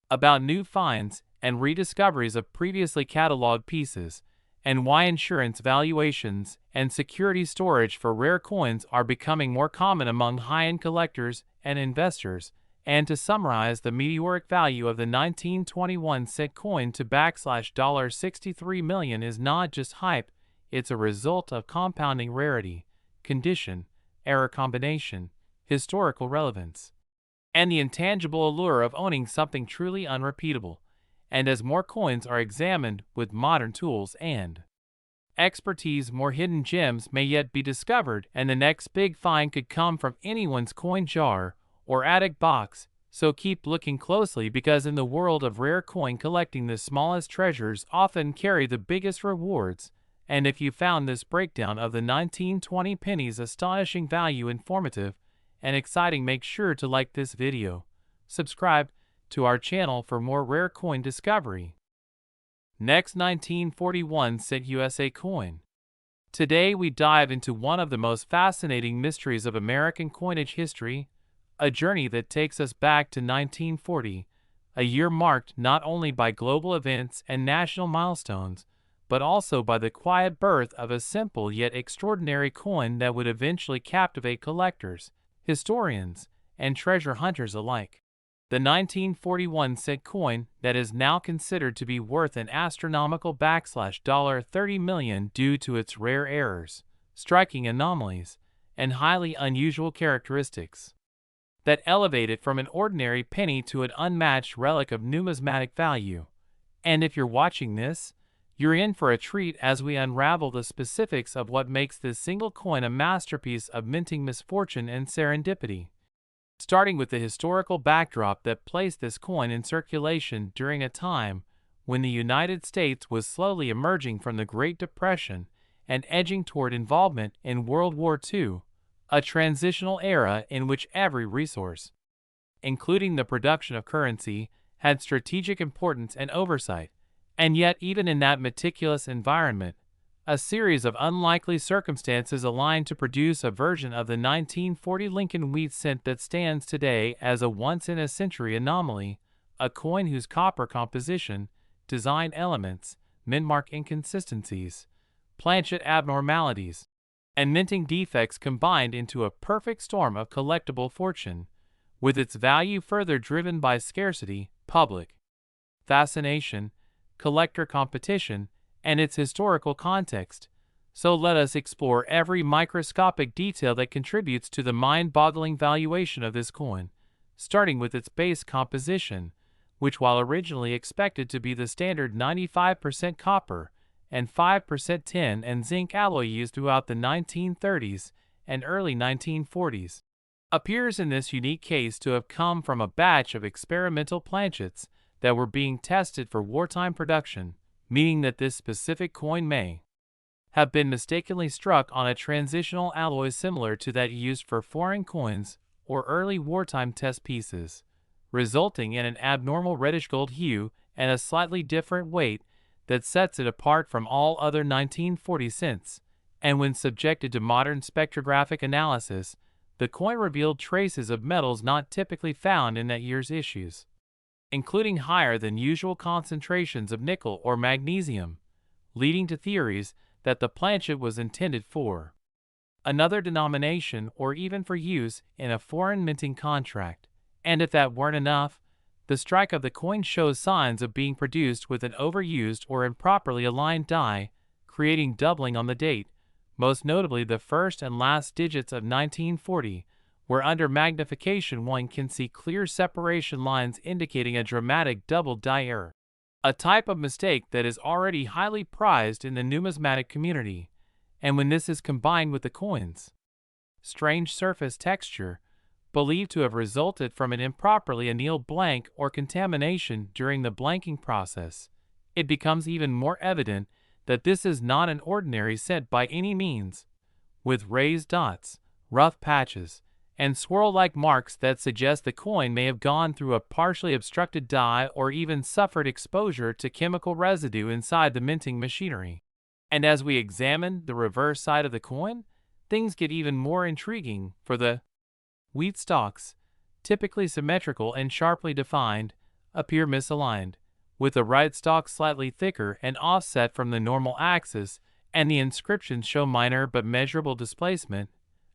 about new finds and rediscoveries of previously cataloged pieces, and why insurance valuations and security storage for rare coins are becoming more common among high-end collectors and investors. And to summarize, the meteoric value of the 1921 cent coin to $63 million is not just hype, it's a result of compounding rarity, condition, error combination, historical relevance, and the intangible allure of owning something truly unrepeatable. And as more coins are examined with modern tools and expertise, more hidden gems may yet be discovered, and the next big find could come from anyone's coin jar or attic box. So keep looking closely, because in the world of rare coin collecting, the smallest treasures often carry the biggest rewards. And if you found this breakdown of the 1920 pennies astonishing value informative and exciting, make sure to like this video, subscribe to our channel for more rare coin discovery. Next, 1941 cent USA coin. Today we dive into one of the most fascinating mysteries of American coinage history, a journey that takes us back to 1940, a year marked not only by global events and national milestones, but also by the quiet birth of a simple yet extraordinary coin that would eventually captivate collectors, historians, and treasure hunters alike. The 1941 cent coin that is now considered to be worth an astronomical $30 million due to its rare errors, striking anomalies, and highly unusual characteristics that elevate it from an ordinary penny to an unmatched relic of numismatic value. And if you're watching this, You're in for a treat as we unravel the specifics of what makes this single coin a masterpiece of minting misfortune and serendipity. Starting with the historical backdrop that placed this coin in circulation during a time when the United States was slowly emerging from the Great Depression and edging toward involvement in World War II, a transitional era in which every resource, including the production of currency, had strategic importance and oversight. And yet, even in that meticulous environment, a series of unlikely circumstances aligned to produce a version of the 1940 Lincoln wheat cent that stands today as a once-in-a-century anomaly, a coin whose copper composition, design elements, mint-mark inconsistencies, planchet abnormalities, and minting defects combined into a perfect storm of collectible fortune, with its value further driven by scarcity, public fascination, collector competition, and its historical context. So let us explore every microscopic detail that contributes to the mind-boggling valuation of this coin, starting with its base composition, which, while originally expected to be the standard 95% copper and 5% tin and zinc alloy used throughout the 1930s and early 1940s, appears in this unique case to have come from a batch of experimental planchets that were being tested for wartime production, meaning that this specific coin may have been mistakenly struck on a transitional alloy similar to that used for foreign coins or early wartime test pieces, resulting in an abnormal reddish gold hue and a slightly different weight that sets it apart from all other 1940 cents. And when subjected to modern spectrographic analysis, the coin revealed traces of metals not typically found in that year's issues, including higher than usual concentrations of nickel or magnesium, leading to theories that the planchet was intended for another denomination or even for use in a foreign minting contract. And if that weren't enough, the strike of the coin shows signs of being produced with an overused or improperly aligned die, creating doubling on the date, most notably the first and last digits of 1940, where under magnification one can see clear separation lines indicating a dramatic double die error, a type of mistake that is already highly prized in the numismatic community. And when this is combined with the coin's strange surface texture, believed to have resulted from an improperly annealed blank or contamination during the blanking process, it becomes even more evident that this is not an ordinary cent by any means, with raised dots, rough patches, and swirl-like marks that suggest the coin may have gone through a partially obstructed die or even suffered exposure to chemical residue inside the minting machinery. And as we examine the reverse side of the coin, things get even more intriguing, for the wheat stalks, typically symmetrical and sharply defined, appear misaligned, with the right stalk slightly thicker and offset from the normal axis, and the inscriptions show minor but measurable displacement,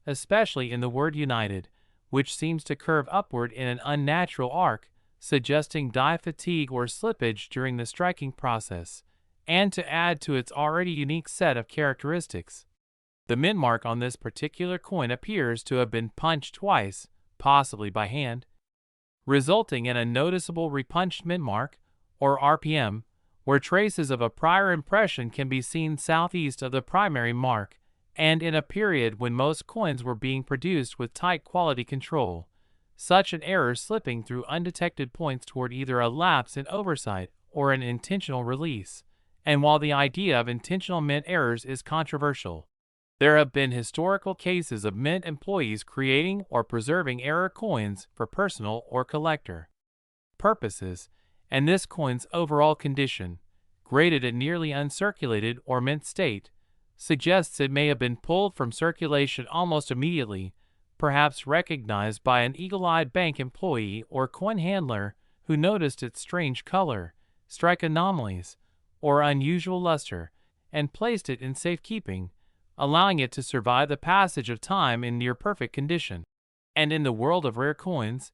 especially in the word United, which seems to curve upward in an unnatural arc, suggesting die fatigue or slippage during the striking process. And to add to its already unique set of characteristics, the mint mark on this particular coin appears to have been punched twice, possibly by hand, resulting in a noticeable repunched mint mark, or RPM, where traces of a prior impression can be seen southeast of the primary mark, and in a period when most coins were being produced with tight quality control, such an error slipping through undetected points toward either a lapse in oversight or an intentional release. And while the idea of intentional mint errors is controversial, there have been historical cases of mint employees creating or preserving error coins for personal or collector purposes, and this coin's overall condition, graded at nearly uncirculated or mint state, suggests it may have been pulled from circulation almost immediately, perhaps recognized by an eagle-eyed bank employee or coin handler who noticed its strange color, strike anomalies, or unusual luster, and placed it in safekeeping, allowing it to survive the passage of time in near-perfect condition. And in the world of rare coins,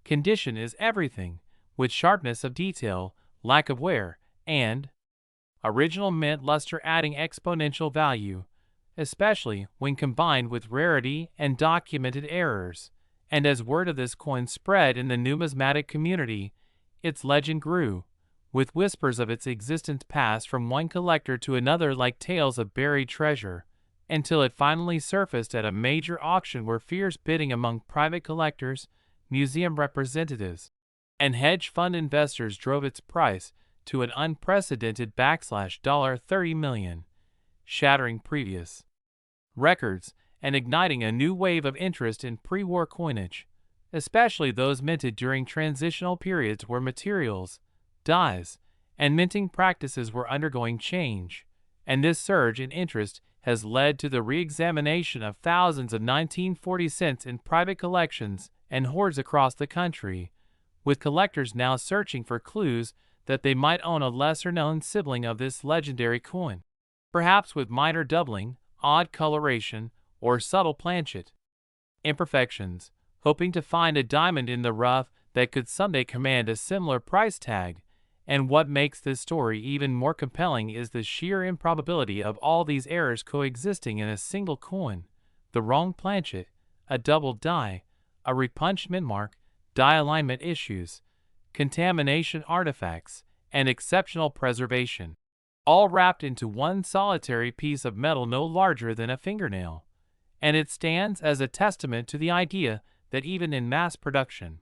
condition is everything, with sharpness of detail, lack of wear, and original mint luster adding exponential value, especially when combined with rarity and documented errors. And as word of this coin spread in the numismatic community, its legend grew, with whispers of its existence passed from one collector to another like tales of buried treasure, until it finally surfaced at a major auction where fierce bidding among private collectors, museum representatives, and hedge fund investors drove its price to an unprecedented $30 million, shattering previous records and igniting a new wave of interest in pre-war coinage, especially those minted during transitional periods where materials, dyes, and minting practices were undergoing change. And this surge in interest has led to the re-examination of thousands of 1940 cents in private collections and hoards across the country, with collectors now searching for clues that they might own a lesser-known sibling of this legendary coin, perhaps with minor doubling, odd coloration, or subtle planchet imperfections, hoping to find a diamond in the rough that could someday command a similar price tag. And what makes this story even more compelling is the sheer improbability of all these errors coexisting in a single coin: the wrong planchet, a double die, a repunched mint mark, die alignment issues, contamination artifacts, and exceptional preservation, all wrapped into one solitary piece of metal no larger than a fingernail. And it stands as a testament to the idea that even in mass production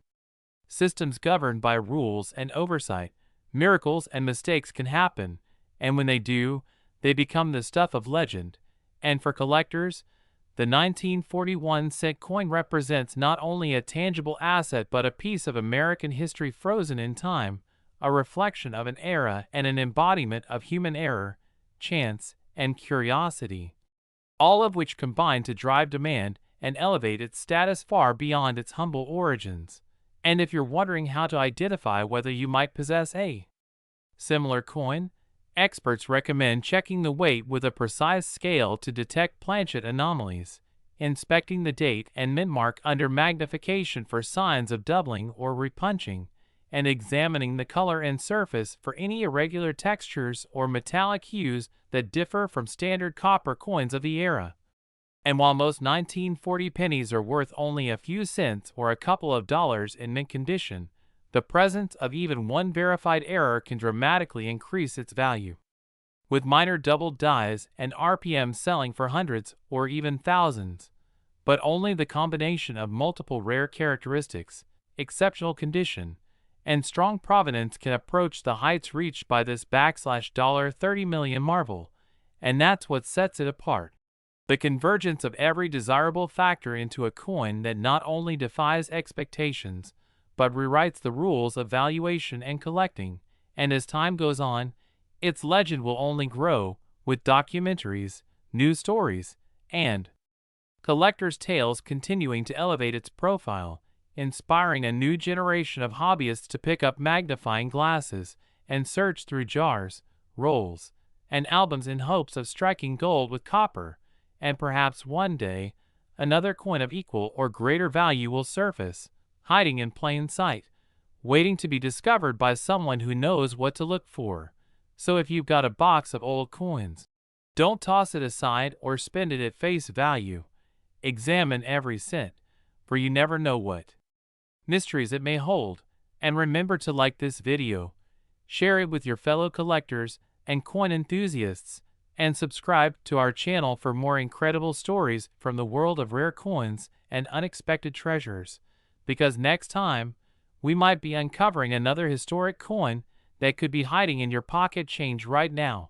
systems governed by rules and oversight, miracles and mistakes can happen, and when they do, they become the stuff of legend. And for collectors, the 1941 cent coin represents not only a tangible asset but a piece of American history frozen in time, a reflection of an era and an embodiment of human error, chance, and curiosity, all of which combine to drive demand and elevate its status far beyond its humble origins. And if you're wondering how to identify whether you might possess a similar coin, experts recommend checking the weight with a precise scale to detect planchet anomalies, inspecting the date and mint mark under magnification for signs of doubling or repunching, and examining the color and surface for any irregular textures or metallic hues that differ from standard copper coins of the era. And while most 1940 pennies are worth only a few cents or a couple of dollars in mint condition, the presence of even one verified error can dramatically increase its value, with minor doubled dies and RPM selling for hundreds or even thousands. But only the combination of multiple rare characteristics, exceptional condition, and strong provenance can approach the heights reached by this $30 million marvel, and that's what sets it apart. The convergence of every desirable factor into a coin that not only defies expectations, but rewrites the rules of valuation and collecting. And as time goes on, its legend will only grow, with documentaries, news stories, and collectors' tales continuing to elevate its profile, inspiring a new generation of hobbyists to pick up magnifying glasses and search through jars, rolls, and albums in hopes of striking gold with copper. And perhaps one day, another coin of equal or greater value will surface, hiding in plain sight, waiting to be discovered by someone who knows what to look for. So if you've got a box of old coins, don't toss it aside or spend it at face value. Examine every cent, for you never know what mysteries it may hold. And remember to like this video, share it with your fellow collectors and coin enthusiasts, and subscribe to our channel for more incredible stories from the world of rare coins and unexpected treasures, because next time, we might be uncovering another historic coin that could be hiding in your pocket change right now.